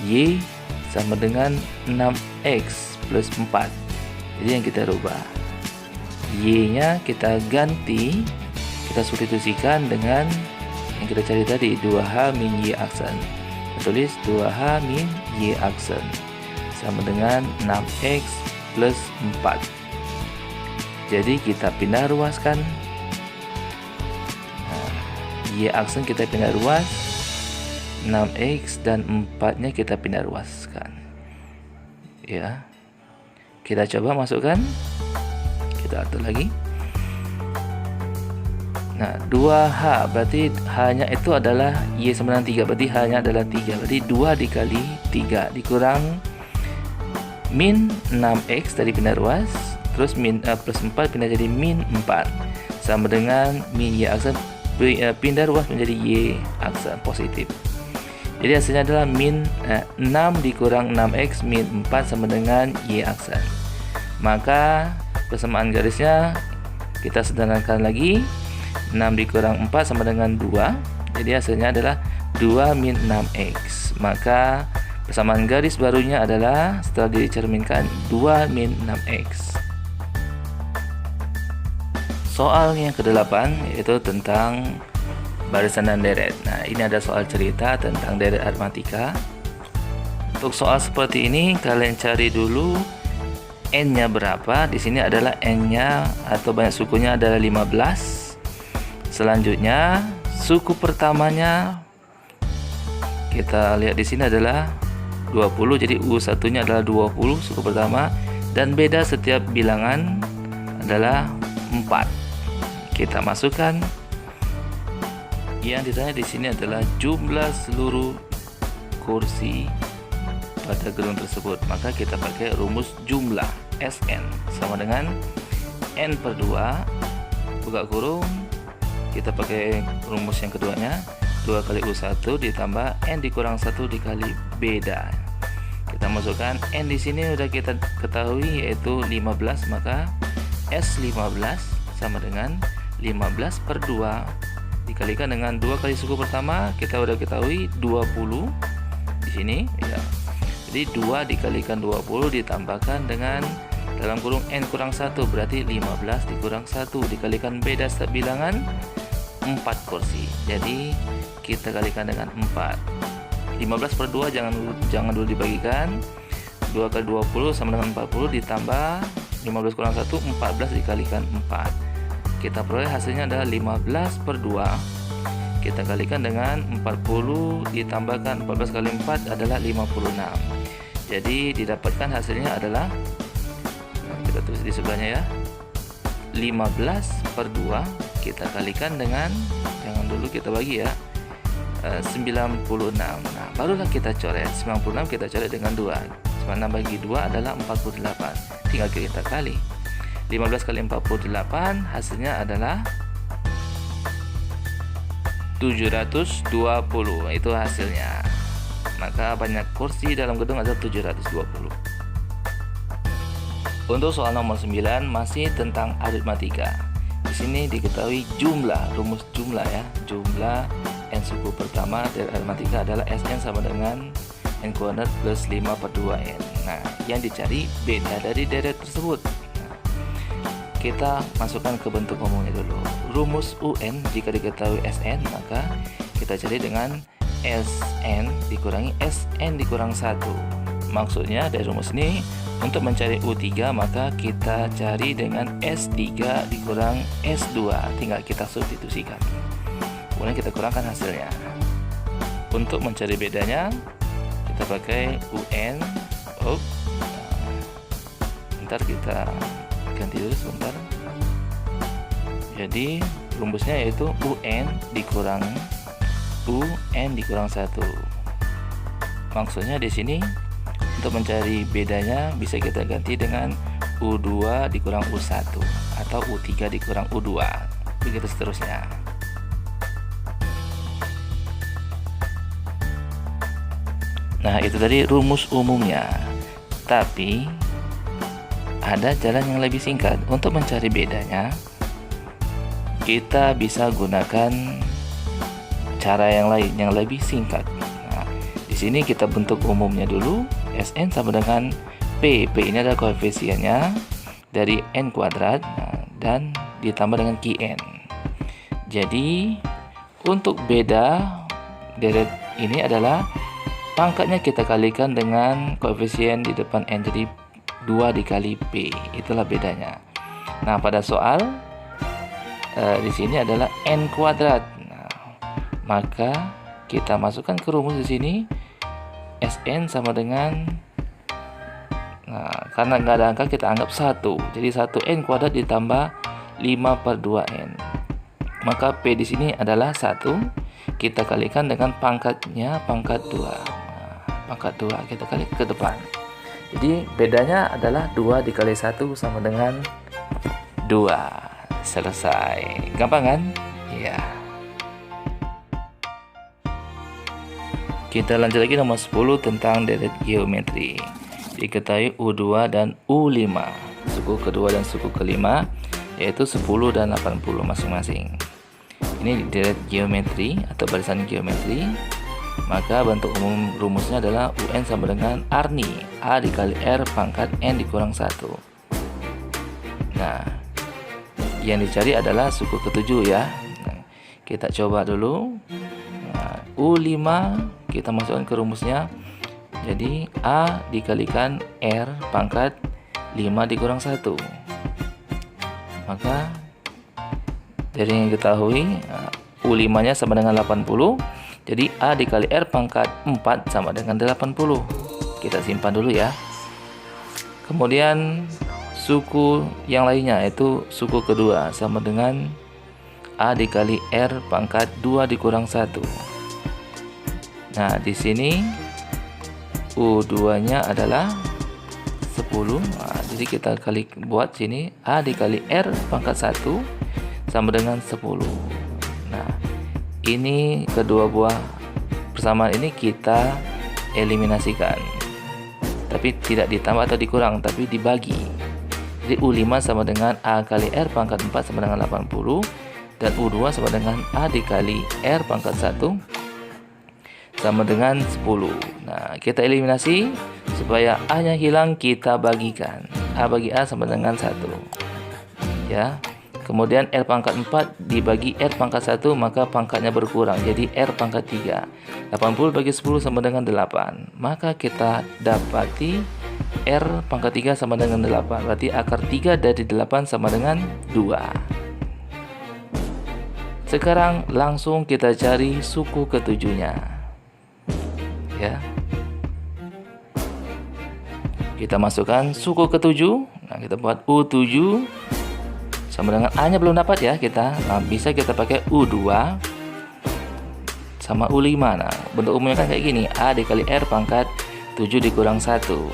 Y sama dengan 6X plus 4. Jadi yang kita rubah, Y-nya kita ganti, kita substitusikan dengan yang kita cari tadi, 2H min Y aksen. Kita tulis 2H min Y aksen sama dengan 6X plus 4. Jadi kita pindah ruaskan. Nah, Y aksen kita pindah ruas, 6X dan 4-nya kita pindah ruaskan. Ya. Kita coba masukkan. Kita atur lagi. Nah, 2H berarti H-nya itu adalah Y sama dengan 3. Berarti H-nya adalah 3. Berarti 2 dikali 3 dikurang min 6X tadi pindah ruas, terus plus 4 pindah jadi min 4 sama dengan min Y aksen pindah ruas menjadi Y aksen positif. Jadi hasilnya adalah min 6 dikurang 6X min 4 sama dengan Y aksen. Maka persamaan garisnya kita sederhanakan lagi. 6 dikurang 4 sama dengan 2. Jadi hasilnya adalah 2 min 6X. Maka persamaan garis barunya adalah setelah dicerminkan 2 min 6X. Soal yang ke-8 yaitu tentang barisan dan deret. Nah, ini ada soal cerita tentang deret aritmatika. Untuk soal seperti ini kalian cari dulu N-nya berapa. Di sini adalah N-nya atau banyak sukunya adalah 15. Selanjutnya suku pertamanya kita lihat di sini adalah 20. Jadi U1-nya adalah 20 suku pertama dan beda setiap bilangan adalah 4. Kita masukkan. Yang ditanya di sini adalah jumlah seluruh kursi pada gedung tersebut. Maka kita pakai rumus jumlah SN sama dengan N per 2 buka kurung. Kita pakai rumus yang keduanya, 2 kali U1 ditambah N dikurang 1 dikali beda. Kita masukkan N di sini udah kita ketahui yaitu 15, maka S15 sama dengan 15 per 2 dikalikan dengan 2 kali suku pertama, kita udah ketahui 20 di sini ya. Jadi 2 dikalikan 20 ditambahkan dengan dalam kurung N kurang 1 berarti 15 dikurang 1 dikalikan beda setiap bilangan 4 kursi. Jadi kita kalikan dengan 4. 15 per 2 jangan dulu dibagikan. 2 kali 20 sama dengan 40 ditambah 15 kurang 1 14 dikalikan 4. Kita peroleh hasilnya adalah 15 per 2. Kita kalikan dengan 40 ditambahkan 14 kali 4 adalah 56. Jadi didapatkan hasilnya adalah, kita tulis di sebelahnya ya, 15 per 2 kita kalikan dengan, jangan dulu kita bagi ya, 96. Nah barulah kita coret. 96 kita coret dengan 2. 96 bagi 2 adalah 48. Tinggal kita kali 15 kali 48 hasilnya adalah 720. Itu hasilnya. Maka banyak kursi dalam gedung ada 720. Untuk soal nomor 9 masih tentang aritmatika. Di sini diketahui jumlah, rumus jumlah ya. Jumlah N suku pertama dari aritmatika adalah Sn sama dengan N kuadrat plus 5 per 2N. Nah, yang dicari beda dari deret tersebut. Kita masukkan ke bentuk umumnya dulu. Rumus UN jika diketahui Sn, maka kita cari dengan Sn dikurangi Sn dikurang 1. Maksudnya dari rumus ini, untuk mencari U3 maka kita cari dengan S3 dikurang S2, tinggal kita substitusikan, kemudian kita kurangkan hasilnya. Untuk mencari bedanya kita pakai UN. Ntar kita ganti dulu sebentar. Jadi rumusnya yaitu UN dikurang 1. Maksudnya di sini untuk mencari bedanya bisa kita ganti dengan U2 dikurang U1 atau U3 dikurang U2, begitu seterusnya. Nah, itu tadi rumus umumnya. Tapi ada jalan yang lebih singkat untuk mencari bedanya. Kita bisa gunakan cara yang lain yang lebih singkat. Nah, di sini kita bentuk umumnya dulu. Sn sama dengan P. P ini adalah koefisiennya dari n kuadrat, dan ditambah dengan Qn. Jadi untuk beda deret ini adalah pangkatnya kita kalikan dengan koefisien di depan n, jadi 2 dikali P. Itulah bedanya. Nah, pada soal di sini adalah n kuadrat. Nah, maka kita masukkan ke rumus di sini Sn sama dengan, karena nggak ada angka kita anggap 1. Jadi 1n kuadrat ditambah 5/2n. Maka P di sini adalah 1. Kita kalikan dengan pangkatnya, pangkat 2. Pangkat 2 kita kali ke depan. Jadi bedanya adalah 2 dikali 1 sama dengan 2. Selesai. Gampang kan? Iya. Kita lanjut lagi nomor 10 tentang deret geometri. Diketahui U2 dan U5, suku kedua dan suku kelima, yaitu 10 dan 80 masing-masing. Ini deret geometri atau barisan geometri. Maka bentuk umum rumusnya adalah UN sama dengan Arni, A dikali R pangkat N dikurang 1. Nah, yang dicari adalah suku ketujuh ya. Nah, kita coba dulu. Nah, U5 kita masukkan ke rumusnya. Jadi A dikalikan R pangkat 5 dikurang 1. Maka dari yang diketahui U5 nya sama dengan 80. Jadi A dikali R pangkat 4 sama dengan 80. Kita simpan dulu ya. Kemudian suku yang lainnya yaitu suku kedua sama dengan A dikali R pangkat 2 dikurang 1. Nah, di sini U2 nya adalah 10. Nah, jadi kita buat sini A dikali R pangkat 1 sama dengan 10. Nah, ini kedua buah persamaan ini kita eliminasikan. Tapi tidak ditambah atau dikurang, tapi dibagi. Jadi U5 sama dengan A kali R pangkat 4 sama dengan 80. Dan U2 sama dengan A dikali R pangkat 1 sama dengan 10. Nah, kita eliminasi supaya A nya hilang, kita bagikan. A bagi A sama dengan 1. Ya. Kemudian R pangkat 4 dibagi R pangkat 1, maka pangkatnya berkurang. Jadi R pangkat 3. 80 bagi 10 sama dengan 8. Maka kita dapati R pangkat 3 sama dengan 8. Berarti akar 3 dari 8 sama dengan 2. Sekarang langsung kita cari suku ketujuhnya. Ya. Kita masukkan suku ketujuh. Nah, kita buat U7 sama dengan A nya belum dapat ya kita. Nah, bisa kita pakai U2 sama U5. Nah, bentuk umumnya kan kayak gini. A dikali R pangkat 7 dikurang 1.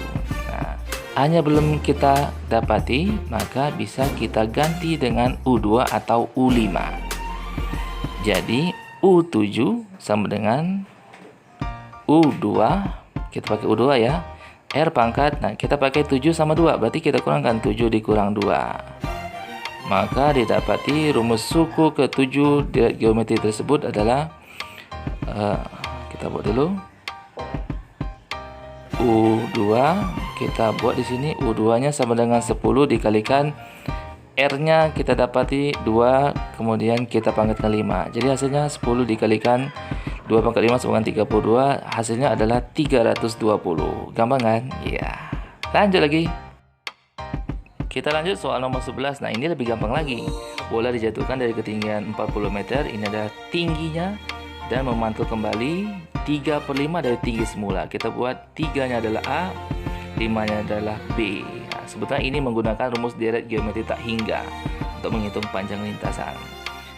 Nah, A nya belum kita dapati, maka bisa kita ganti dengan U2 atau U5. Jadi U7 sama dengan U2, kita pakai U2 ya, R pangkat, nah kita pakai 7 sama 2, berarti kita kurangkan 7 dikurang 2. Maka didapati rumus suku ke-7 deret geometri tersebut adalah, kita buat dulu, U2, kita buat di sini U2 nya sama dengan 10 dikalikan R-nya kita dapati 2, kemudian kita pangkatkan 5. Jadi hasilnya 10 dikalikan 2 pangkat 5 sama dengan 32, hasilnya adalah 320. Gampang kan? Iya. Lanjut lagi. Kita lanjut soal nomor 11. Nah, ini lebih gampang lagi. Bola dijatuhkan dari ketinggian 40 meter. Ini adalah tingginya dan memantul kembali 3/5 dari tinggi semula. Kita buat 3-nya adalah A, 5-nya adalah B. Nah, sebetulnya ini menggunakan rumus deret geometri tak hingga untuk menghitung panjang lintasan.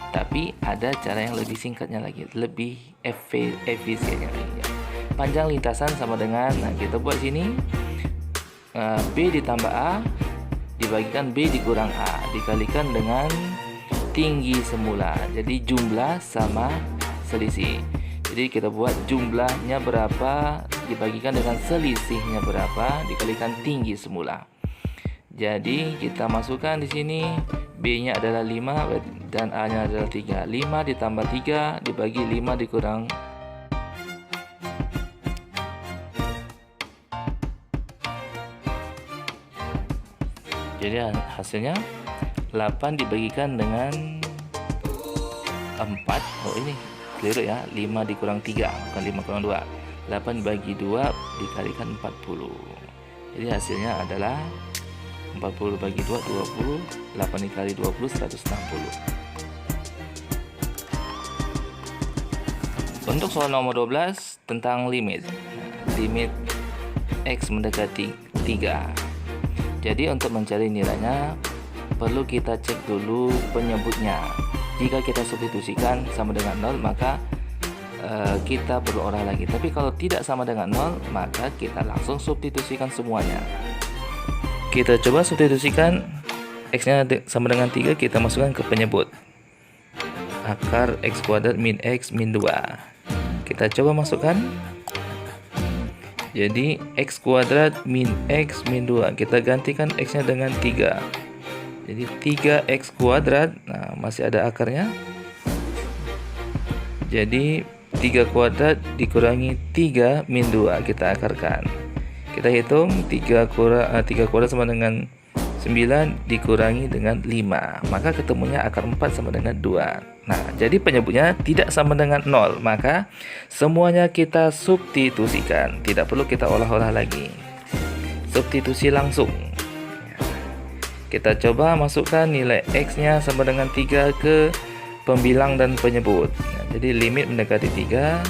Tapi ada cara yang lebih singkatnya lagi, lebih efisiennya lagi. Panjang lintasan sama dengan, nah kita buat sini B ditambah A dibagikan B dikurang A dikalikan dengan tinggi semula. Jadi jumlah sama selisih. Jadi kita buat jumlahnya berapa dibagikan dengan selisihnya berapa dikalikan tinggi semula. Jadi kita masukkan di sini B-nya adalah 5 dan A-nya adalah 3. 5 ditambah 3 dibagi 5 dikurang jadi hasilnya 8 dibagikan dengan 4. Oh ini keliru ya, 5 dikurang 3 bukan 5 kurang 2. 8 dibagi 2 dikalikan 40. Jadi hasilnya adalah 40 bagi 2 20, 8 dikali 20 160. Untuk soal nomor 12 tentang limit. Limit X mendekati 3. Jadi untuk mencari nilainya perlu kita cek dulu penyebutnya. Jika kita substitusikan sama dengan 0 maka kita perlu olah lagi. Tapi kalau tidak sama dengan 0 maka kita langsung substitusikan semuanya. Kita coba substitusikan X-nya sama dengan 3, kita masukkan ke penyebut. Akar X kuadrat min X min 2. Kita coba masukkan. Jadi X kuadrat min X min 2. Kita gantikan X-nya dengan 3. Jadi 3X kuadrat. Nah, masih ada akarnya. Jadi 3 kuadrat dikurangi 3 min 2. Kita akarkan. Kita hitung 3 kuadrat sama dengan 9 dikurangi dengan 5. Maka ketemunya akar 4 sama dengan 2. Nah, jadi penyebutnya tidak sama dengan 0. Maka semuanya kita substitusikan. Tidak perlu kita olah-olah lagi. Substitusi langsung. Kita coba masukkan nilai X-nya sama dengan 3 ke pembilang dan penyebut. Nah, jadi limit mendekati 3.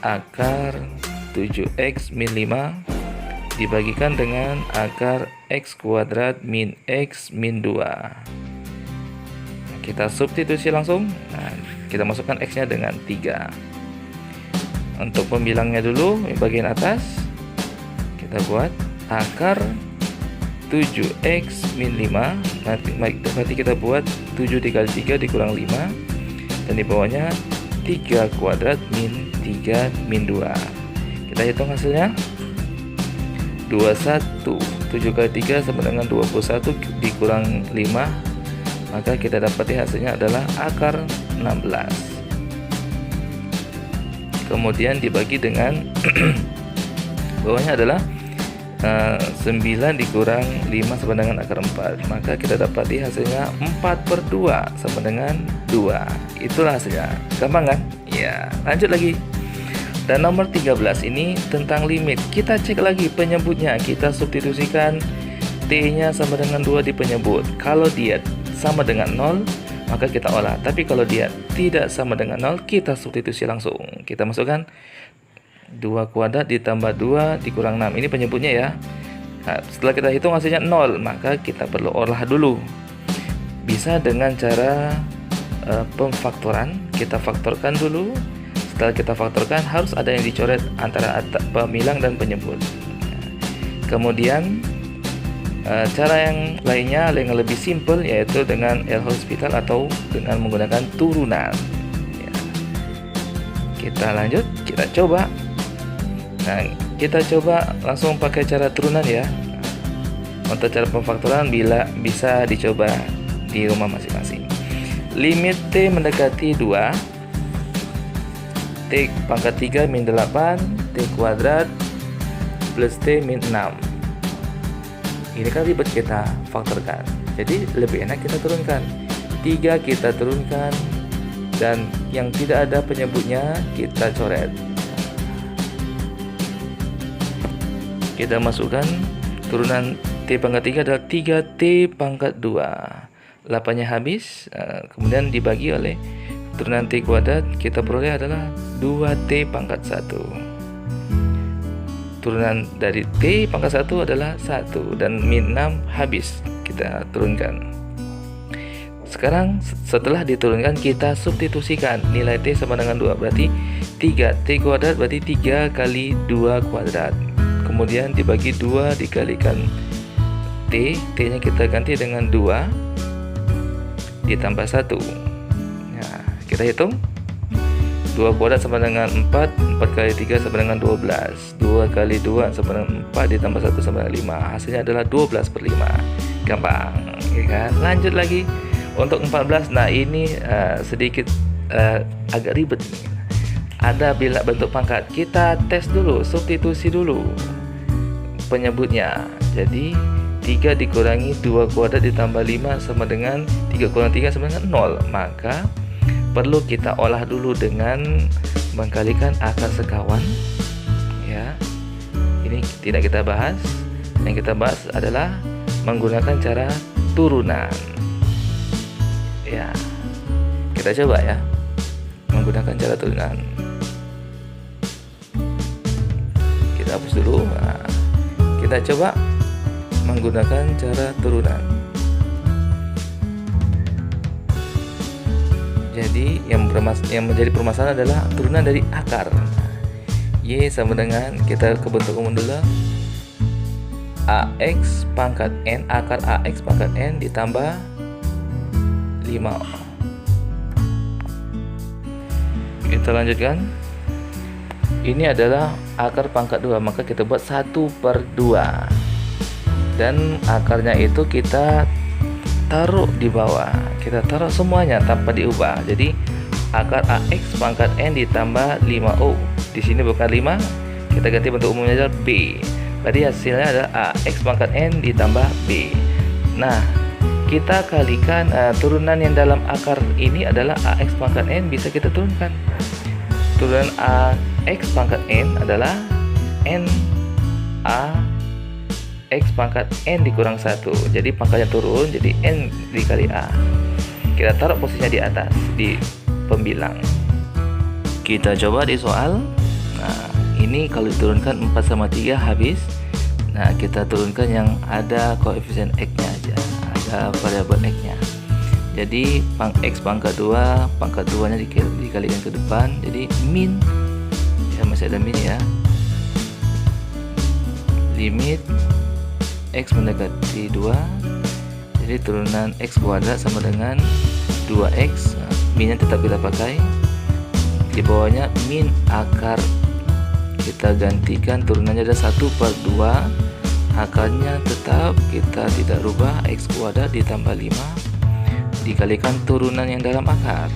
Akar 7X min 5 dibagikan dengan akar X kuadrat min X min 2. Kita substitusi langsung. Nah, kita masukkan X-nya dengan 3. Untuk pembilangnya dulu, bagian atas kita buat akar 7X min 5. Nanti kita buat 7 dikali 3 dikurang 5. Dan di bawahnya 3 kuadrat min 3 min 2. Kita hitung hasilnya 21. 7 kali 3 sama dengan 21 dikurang 5. Maka kita dapati hasilnya adalah akar 16. Kemudian dibagi dengan bawahnya adalah 9 dikurang 5 sama dengan akar 4. Maka kita dapati hasilnya 4/2 sama dengan 2. Itulah hasilnya. Gampang kan? Ya, lanjut lagi. Dan nomor 13 ini tentang limit. Kita cek lagi penyebutnya. Kita substitusikan T-nya sama dengan 2 di penyebut. Kalau dia sama dengan 0, maka kita olah. Tapi kalau dia tidak sama dengan 0, kita substitusi langsung. Kita masukkan 2 kuadrat ditambah 2 dikurang 6. Ini penyebutnya ya. Nah, setelah kita hitung hasilnya 0, maka kita perlu olah dulu. Bisa dengan cara pemfaktoran. Kita faktorkan dulu. Setelah kita faktorkan harus ada yang dicoret antara pembilang dan penyebut. Kemudian cara yang lainnya yang lebih simple yaitu dengan L'Hospital atau dengan menggunakan turunan. Ya. Kita lanjut, kita coba. Nah, kita coba langsung pakai cara turunan ya. Untuk cara pemfaktoran bisa dicoba di rumah masing-masing. Limit T mendekati 2. T pangkat 3 min 8 T kuadrat plus T min 6. Ini kan ribet kita faktorkan. Jadi lebih enak kita turunkan. 3 kita turunkan dan yang tidak ada penyebutnya kita coret. Kita masukkan turunan T pangkat 3 adalah 3T pangkat 2. 8-nya habis, kemudian dibagi oleh turunan T kuadrat, kita peroleh adalah 2T pangkat 1. Turunan dari T pangkat 1 adalah 1, dan min 6 habis, kita turunkan. Sekarang setelah diturunkan, kita substitusikan nilai T sama dengan 2, berarti 3T kuadrat berarti 3 kali 2 kuadrat. Kemudian dibagi 2 dikalikan T, T nya kita ganti dengan 2 ditambah 1. Nah, kita hitung 2 kuadrat sama dengan 4, 4 kali 3 sama dengan 12, 2 kali 2 sama dengan 4 ditambah 1 sama dengan 5. Hasilnya adalah 12/5. Gampang, ya kan? Lanjut lagi untuk 14. Nah, ini sedikit agak ribet nih. Ada bila bentuk pangkat, kita tes dulu, substitusi dulu penyebutnya. Jadi 3 dikurangi 2 kuadrat ditambah 5 sama dengan 3 kurang 3 sama dengan 0. Maka perlu kita olah dulu dengan mengkalikan akar sekawan. Ya, ini tidak kita bahas. Yang kita bahas adalah menggunakan cara turunan. Ya, kita coba ya, menggunakan cara turunan. Kita hapus dulu. Nah, kita coba menggunakan cara turunan. Jadi yang menjadi permasalahan adalah turunan dari akar. Y sama dengan, kita ke bentuk umum dulu, AX pangkat N, akar AX pangkat N ditambah 5. Kita lanjutkan. Ini adalah akar pangkat 2, maka kita buat 1/2. Dan akarnya itu kita taruh di bawah. Kita taruh semuanya tanpa diubah. Jadi akar AX pangkat N ditambah 5O. Di sini bukan 5, kita ganti bentuk umumnya adalah B. Berarti hasilnya adalah AX pangkat N ditambah B. Nah, kita kalikan turunan yang dalam akar ini adalah AX pangkat N, bisa kita turunkan. Turunan AX pangkat N adalah N A X pangkat N dikurang 1. Jadi pangkatnya turun, jadi N dikali A. Kita taruh posisinya di atas, di pembilang. Kita coba di soal. Nah, ini kalau diturunkan 4/3 habis. Nah, kita turunkan yang ada koefisien X-nya aja, ada variabel X-nya. Jadi X pangkat 2, pangkat 2-nya dikalikan ke depan, jadi min, ya masih ada min ya. Limit X mendekati 2, jadi turunan X kuadrat sama dengan 2X. Nah, minnya tetap kita pakai. Di bawahnya min akar, kita gantikan turunannya ada 1/2. Akarnya tetap kita tidak rubah, X kuadrat ditambah 5 dikalikan turunan yang dalam akar.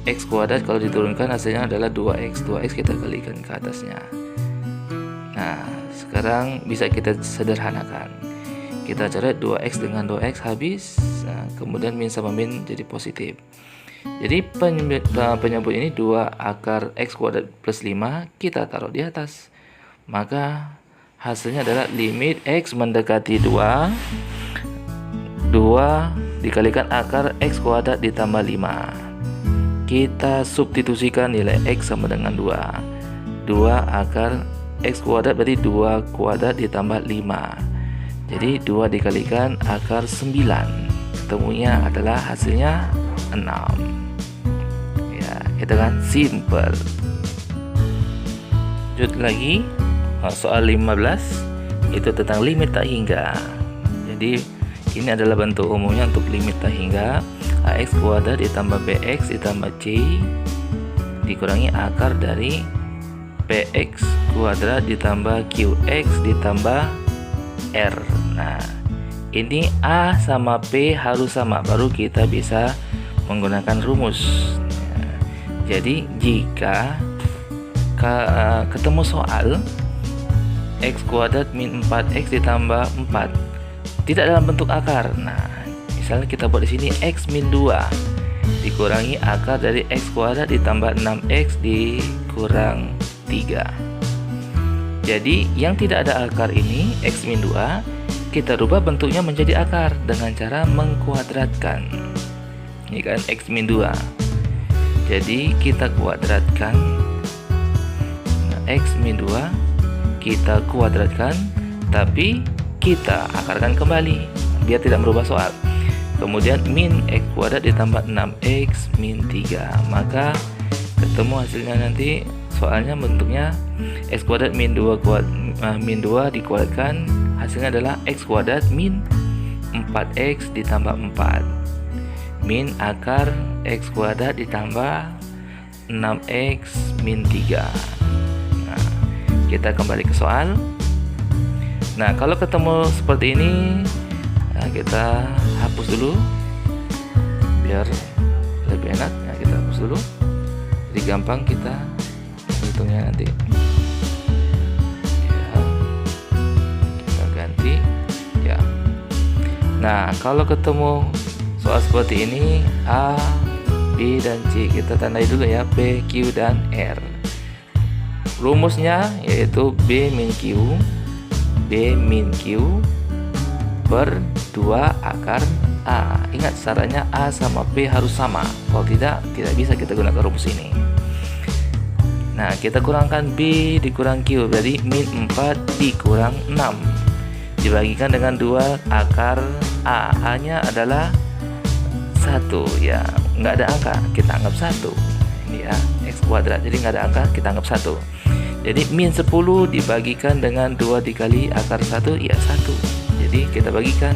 X kuadrat kalau diturunkan hasilnya adalah 2X. 2X kita kalikan ke atasnya. Nah, sekarang bisa kita sederhanakan. Kita coret 2X dengan 2X habis. Nah, kemudian min sama min jadi positif. Jadi penyebut ini 2 akar X kuadrat plus 5 kita taruh di atas. Maka hasilnya adalah limit X mendekati 2 dikalikan akar X kuadrat ditambah 5. Kita substitusikan nilai X sama dengan 2. 2 akar X kuadrat berarti 2 kuadrat ditambah 5. Jadi 2 dikalikan akar 9. Ketemunya adalah hasilnya 6. Ya, itu kan simple. Lanjut lagi. Soal 15 itu tentang limit tak hingga. Jadi ini adalah bentuk umumnya untuk limit tak hingga. AX kuadrat ditambah BX ditambah C dikurangi akar dari PX kuadrat ditambah QX ditambah R. Nah, ini A sama P harus sama, baru kita bisa menggunakan rumus. Jadi jika ketemu soal X kuadrat min 4X ditambah 4 tidak dalam bentuk akar. Nah, misalnya kita buat di sini X min 2. dikurangi akar dari X kuadrat ditambah 6X dikurang 3. Jadi yang tidak ada akar ini, X min 2, kita rubah bentuknya menjadi akar dengan cara mengkuadratkan. Ini kan X min 2. Jadi kita kuadratkan. Nah, X min 2 kita kuadratkan, tapi kita akarkan kembali biar tidak merubah soal. Kemudian min X kuadrat ditambah 6X min 3. Maka ketemu hasilnya nanti, soalnya bentuknya X kuadrat min 2 dikuadratkan, hasilnya adalah X kuadrat min 4X ditambah 4 min akar X kuadrat ditambah 6X min 3. Nah, kita kembali ke soal. Nah, kalau ketemu seperti ini, nah, kita hapus dulu biar lebih enak. Nah, kita hapus dulu, jadi gampang kita hitungnya nanti. Nah, kalau ketemu soal seperti ini, A, B, dan C, kita tandai dulu ya, P, Q, dan R. Rumusnya yaitu B min Q per 2 akar A. Ingat syaratnya A sama P harus sama. Kalau tidak bisa kita gunakan rumus ini. Nah, kita kurangkan B dikurang Q, berarti min 4 dikurang 6 dibagikan dengan 2 akar A. A-nya adalah 1 ya, nggak ada angka, kita anggap 1. Ini ya, X kuadrat, jadi nggak ada angka, kita anggap 1. Jadi min 10 dibagikan dengan 2 dikali akar 1, ya 1. Jadi kita bagikan,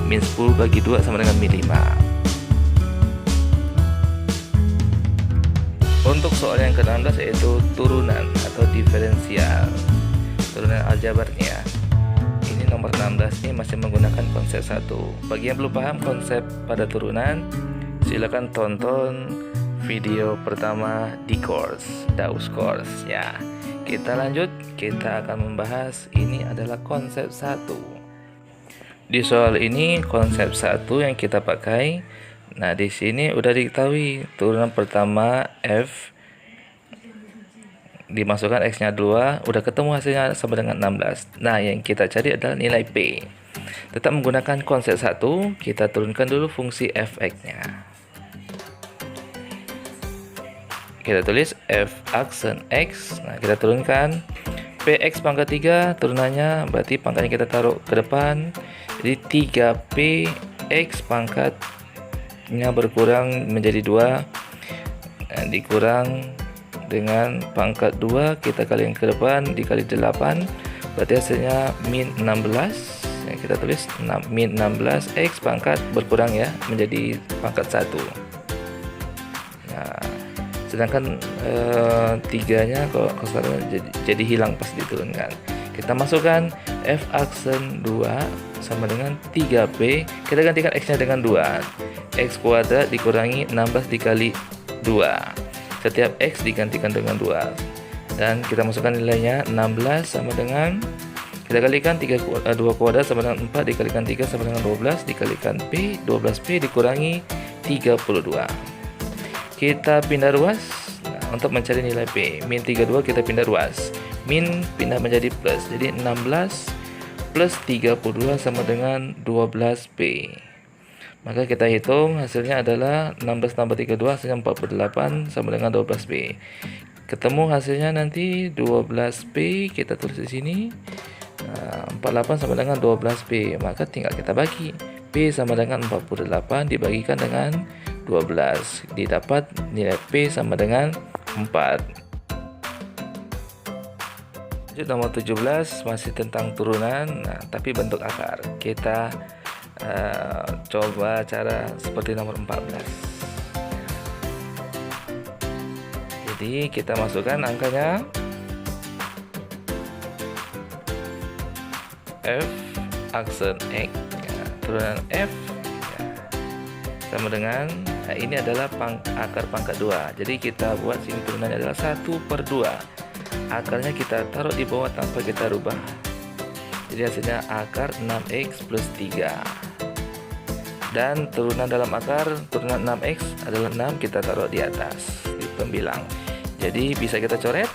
min 10 bagi 2 sama dengan min 5. Untuk soal yang ke-16 yaitu turunan atau diferensial, turunan aljabarnya. Nomor 16 ini masih menggunakan konsep 1. Bagi yang belum paham konsep pada turunan, silakan tonton video pertama di Daus Course ya. Kita lanjut, kita akan membahas ini adalah konsep 1. Di soal ini konsep 1 yang kita pakai. Nah, di sini udah diketahui turunan pertama F dimasukkan X-nya 2, udah ketemu hasilnya sama dengan 16. Nah, yang kita cari adalah nilai P. Tetap menggunakan konsep 1, kita turunkan dulu fungsi fx-nya. Kita tulis f aksen X. Nah, kita turunkan Px pangkat 3, turunannya berarti pangkatnya kita taruh ke depan. Jadi 3P X pangkatnya berkurang menjadi 2, dan dikurang dengan pangkat 2 kita kali yang ke depan dikali 8, berarti hasilnya min 16 ya, kita tulis min 16 X pangkat berkurang ya menjadi pangkat 1. Nah, sedangkan 3-nya kalau kesalahan jadi hilang pas diturunkan. Kita masukkan F aksen 2 sama dengan 3P, kita gantikan X-nya dengan 2, X kuadrat dikurangi 16 dikali 2. Setiap X digantikan dengan 2 dan kita masukkan nilainya 16 sama dengan, kita kalikan 2 kuadrat sama dengan 4 dikalikan 3 sama dengan 12 dikalikan P, 12P dikurangi 32. Kita pindah ruas. Nah, untuk mencari nilai P min 32 kita pindah ruas, min pindah menjadi plus, jadi 16 plus 32 sama dengan 12P. Maka kita hitung hasilnya adalah 16 tambah 32 hasilnya 48 sama dengan 12P. Ketemu hasilnya nanti 12P, kita tulis di sini. 48 sama dengan 12P, maka tinggal kita bagi. P sama dengan 48 dibagikan dengan 12, didapat nilai P sama dengan 4. Lanjut nomor 17 masih tentang turunan, nah, tapi bentuk akar. Kita coba cara seperti nomor 14. Jadi kita masukkan angkanya F aksen X ya, turunan F ya, sama dengan, nah, ini adalah akar pangkat 2. Jadi kita buat sini turunannya adalah 1/2. Akarnya kita taruh di bawah tanpa kita rubah. Jadi hasilnya akar 6X plus 3. Dan turunan dalam akar, turunan 6x adalah 6, kita taruh di atas di pembilang. Jadi bisa kita coret,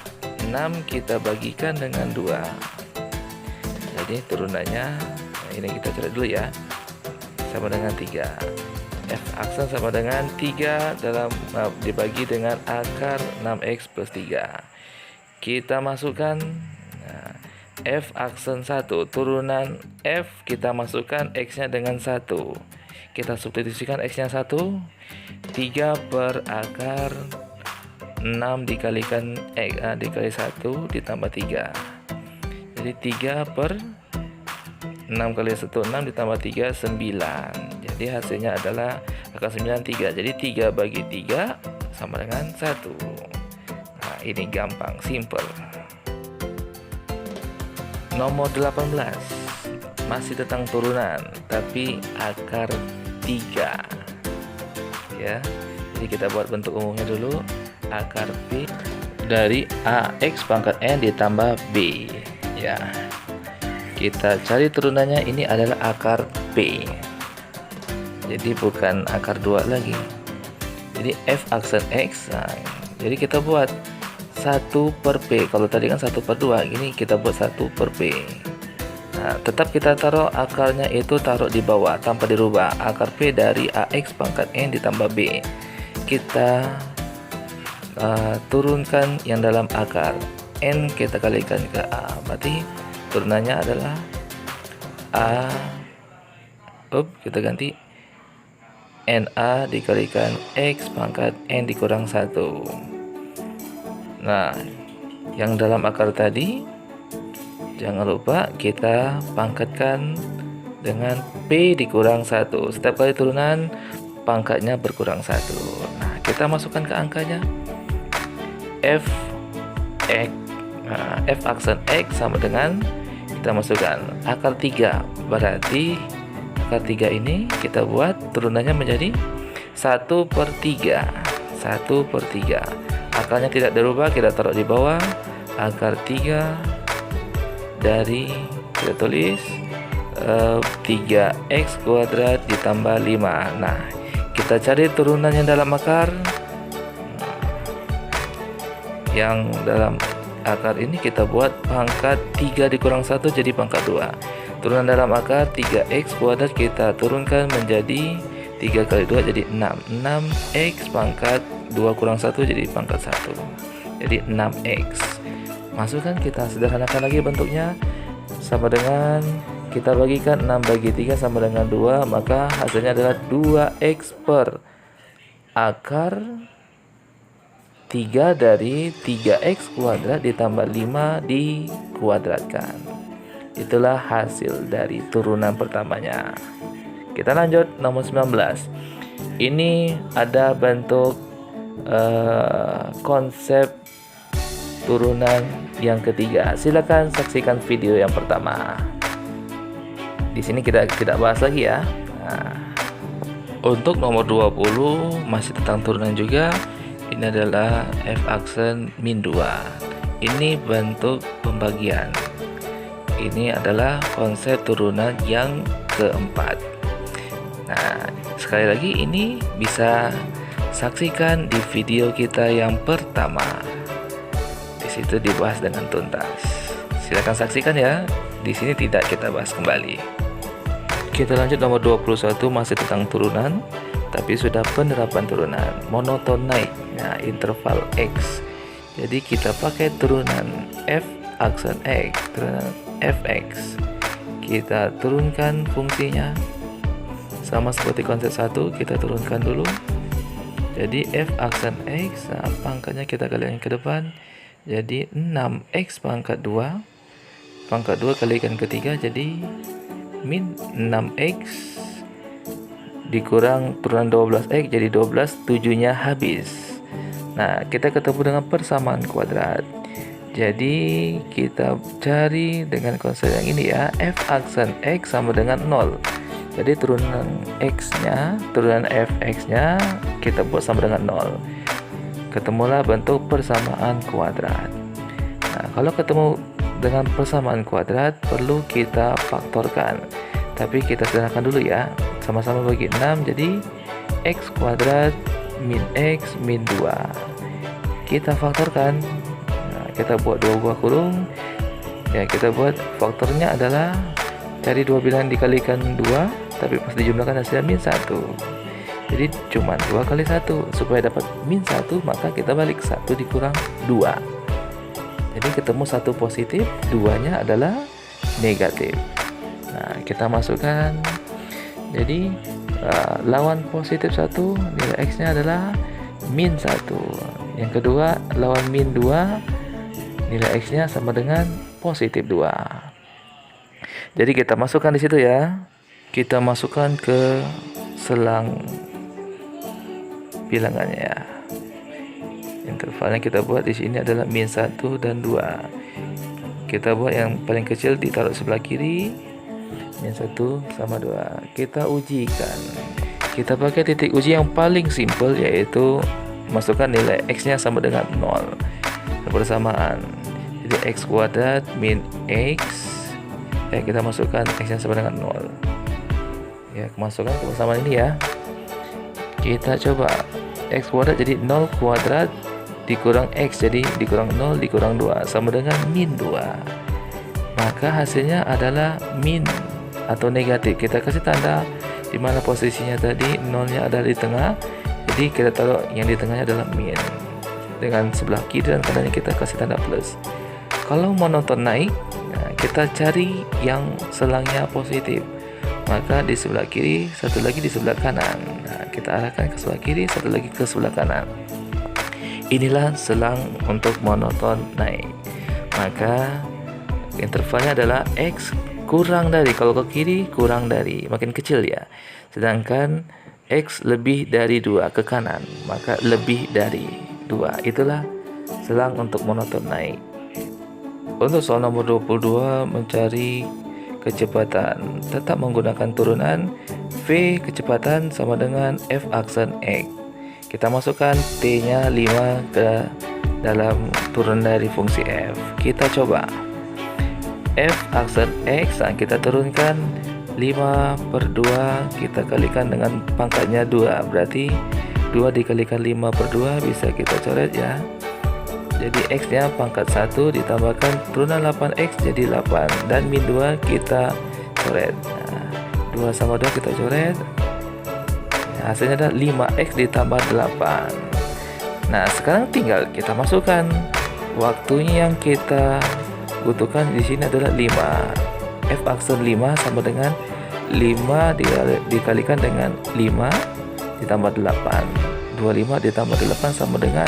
6 kita bagikan dengan 2. Jadi turunannya, ini kita coret dulu ya, sama dengan 3. F aksen sama dengan 3 dibagi dengan akar 6x plus 3. Kita masukkan F aksen 1, turunan F kita masukkan X-nya dengan 1. Kita substitusikan X-nya 1, 3 per akar 6 dikalikan dikali 1 ditambah 3. Jadi 3 per 6 kali 1, 6 ditambah 3, 9. Jadi hasilnya adalah akar 9, 3. Jadi 3 bagi 3 sama dengan 1. Nah, ini gampang, simple. Nomor 18. Masih tentang turunan, tapi akar 3. Ya. Jadi kita buat bentuk umumnya dulu. Akar P dari AX pangkat N ditambah B. Ya. Kita cari turunannya, ini adalah akar P. Jadi bukan akar 2 lagi. Jadi F aksen X. Nah, jadi kita buat 1 per P. Kalau tadi kan 1 per 2, ini kita buat 1 per P. Nah, tetap kita taruh akarnya itu taruh di bawah tanpa dirubah. Akar P dari AX pangkat N ditambah B. Kita turunkan yang dalam akar. N kita kalikan ke A. Berarti turunannya adalah A, kita ganti NA dikalikan X pangkat N dikurang 1. Nah, yang dalam akar tadi jangan lupa kita pangkatkan dengan P dikurang 1. Setiap kali turunan pangkatnya berkurang 1. Nah, kita masukkan ke angkanya. F aksen X sama dengan, kita masukkan akar 3, berarti akar 3 ini kita buat turunannya menjadi 1 per 3. 1 per 3. Akarnya tidak dirubah, kita taruh di bawah. Akar 3 dari, kita tulis 3x kuadrat ditambah 5. Nah, kita cari turunan yang dalam akar. Yang dalam akar ini kita buat pangkat 3 dikurang 1 jadi pangkat 2. Turunan dalam akar 3x kuadrat kita turunkan menjadi 3 kali 2 jadi 6. 6x pangkat 2 kurang 1 jadi pangkat 1. Jadi 6x. Masukkan, kita sederhanakan lagi bentuknya. Sama dengan, kita bagikan 6 bagi 3 sama dengan 2. Maka hasilnya adalah 2x per akar 3 dari 3x kuadrat ditambah 5 dikuadratkan. Itulah hasil dari turunan pertamanya. Kita lanjut nomor 19. Ini ada bentuk konsep turunan yang ketiga. Silakan saksikan video yang pertama. Di sini kita tidak bahas lagi ya. Nah, untuk nomor 20 masih tentang turunan juga. Ini adalah F aksen min 2. Ini bentuk pembagian. Ini adalah konsep turunan yang keempat. Nah, sekali lagi ini bisa saksikan di video kita yang pertama. Di situ dibahas dengan tuntas. Silakan saksikan ya. Di sini tidak kita bahas kembali. Kita lanjut nomor 21, masih tentang turunan, tapi sudah penerapan turunan monoton naik. Nah, interval X. Jadi kita pakai turunan F aksen X, turunan Fx. Kita turunkan fungsinya. Sama seperti konsep 1, kita turunkan dulu. Jadi F aksen X, nah, pangkatnya kita kalikan ke depan. Jadi 6x pangkat 2. Pangkat 2 kalikan ke 3 jadi min 6x dikurang turunan 12x jadi 12, 7-nya habis. Nah, kita ketemu dengan persamaan kuadrat. Jadi kita cari dengan konsep yang ini ya. F aksen X sama dengan 0. Jadi turunan X-nya, turunan Fx-nya kita buat sama dengan 0. Ketemulah bentuk persamaan kuadrat. Nah, kalau ketemu dengan persamaan kuadrat perlu kita faktorkan. Tapi kita sederhanakan dulu ya. sama-sama bagi 6, jadi X kuadrat min X min 2. Kita faktorkan. Nah, kita buat 2 buah kurung. Ya, kita buat faktornya adalah cari 2 bilangan dikalikan 2, tapi pas dijumlahkan hasilnya min 1. Jadi cuma 2 kali 1. Supaya dapat min 1, maka kita balik 1 dikurang 2. Jadi ketemu 1 positif, 2-nya adalah negatif. Nah, kita masukkan. Jadi lawan positif 1, nilai X-nya adalah min 1. Yang kedua, lawan min 2, nilai X-nya sama dengan positif 2. Jadi kita masukkan di situ ya. Kita masukkan ke selang bilangannya ya. Intervalnya kita buat di sini adalah min 1 dan 2. Kita buat yang paling kecil ditaruh sebelah kiri. Min 1 sama 2. Kita ujikan. Kita pakai titik uji yang paling simple, yaitu masukkan nilai X-nya sama dengan 0. Bersamaan. Jadi X kuadrat min X, kita masukkan X-nya sama dengan 0. Ya, masukkan kebersamaan ini ya. Kita coba X kuadrat jadi 0 kuadrat dikurang X, jadi dikurang 0 dikurang 2 sama dengan min 2. Maka hasilnya adalah min atau negatif. Kita kasih tanda di mana posisinya tadi, 0-nya ada di tengah. Jadi kita taruh yang di tengahnya adalah min. Dengan sebelah kiri dan kanannya kita kasih tanda plus. Kalau monoton naik, nah, kita cari yang selangnya positif. Maka di sebelah kiri, satu lagi di sebelah kanan. Nah, kita arahkan ke sebelah kiri, satu lagi ke sebelah kanan. Inilah selang untuk monoton naik. Maka intervalnya adalah X kurang dari, kalau ke kiri kurang dari, makin kecil ya. Sedangkan X lebih dari 2 ke kanan, maka lebih dari 2. Itulah selang untuk monoton naik. Untuk soal nomor 22, mencari kecepatan. Tetap menggunakan turunan. V kecepatan sama dengan F aksen X. Kita masukkan T-nya 5 ke dalam turunan dari fungsi F. Kita coba. F aksen X, kita turunkan 5/2, kita kalikan dengan pangkatnya 2. Berarti 2 dikalikan 5/2 bisa kita coret ya. Jadi X-nya pangkat 1 ditambahkan turunan 8X jadi 8. Dan min 2 kita coret. Nah, 2 sama 2 kita coret. Nah, hasilnya adalah 5X ditambah 8. Nah, sekarang tinggal kita masukkan. Waktunya yang kita butuhkan di sini adalah 5. F aksen 5 sama dengan 5 dikalikan dengan 5 ditambah 8. 25 ditambah 8 sama dengan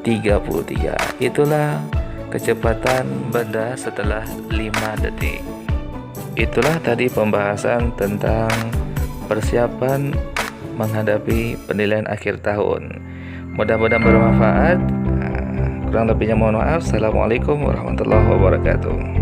33. Itulah kecepatan benda setelah 5 detik. Itulah tadi pembahasan tentang persiapan menghadapi penilaian akhir tahun. Mudah-mudahan bermanfaat. Kurang lebihnya mohon maaf. Assalamualaikum warahmatullahi wabarakatuh.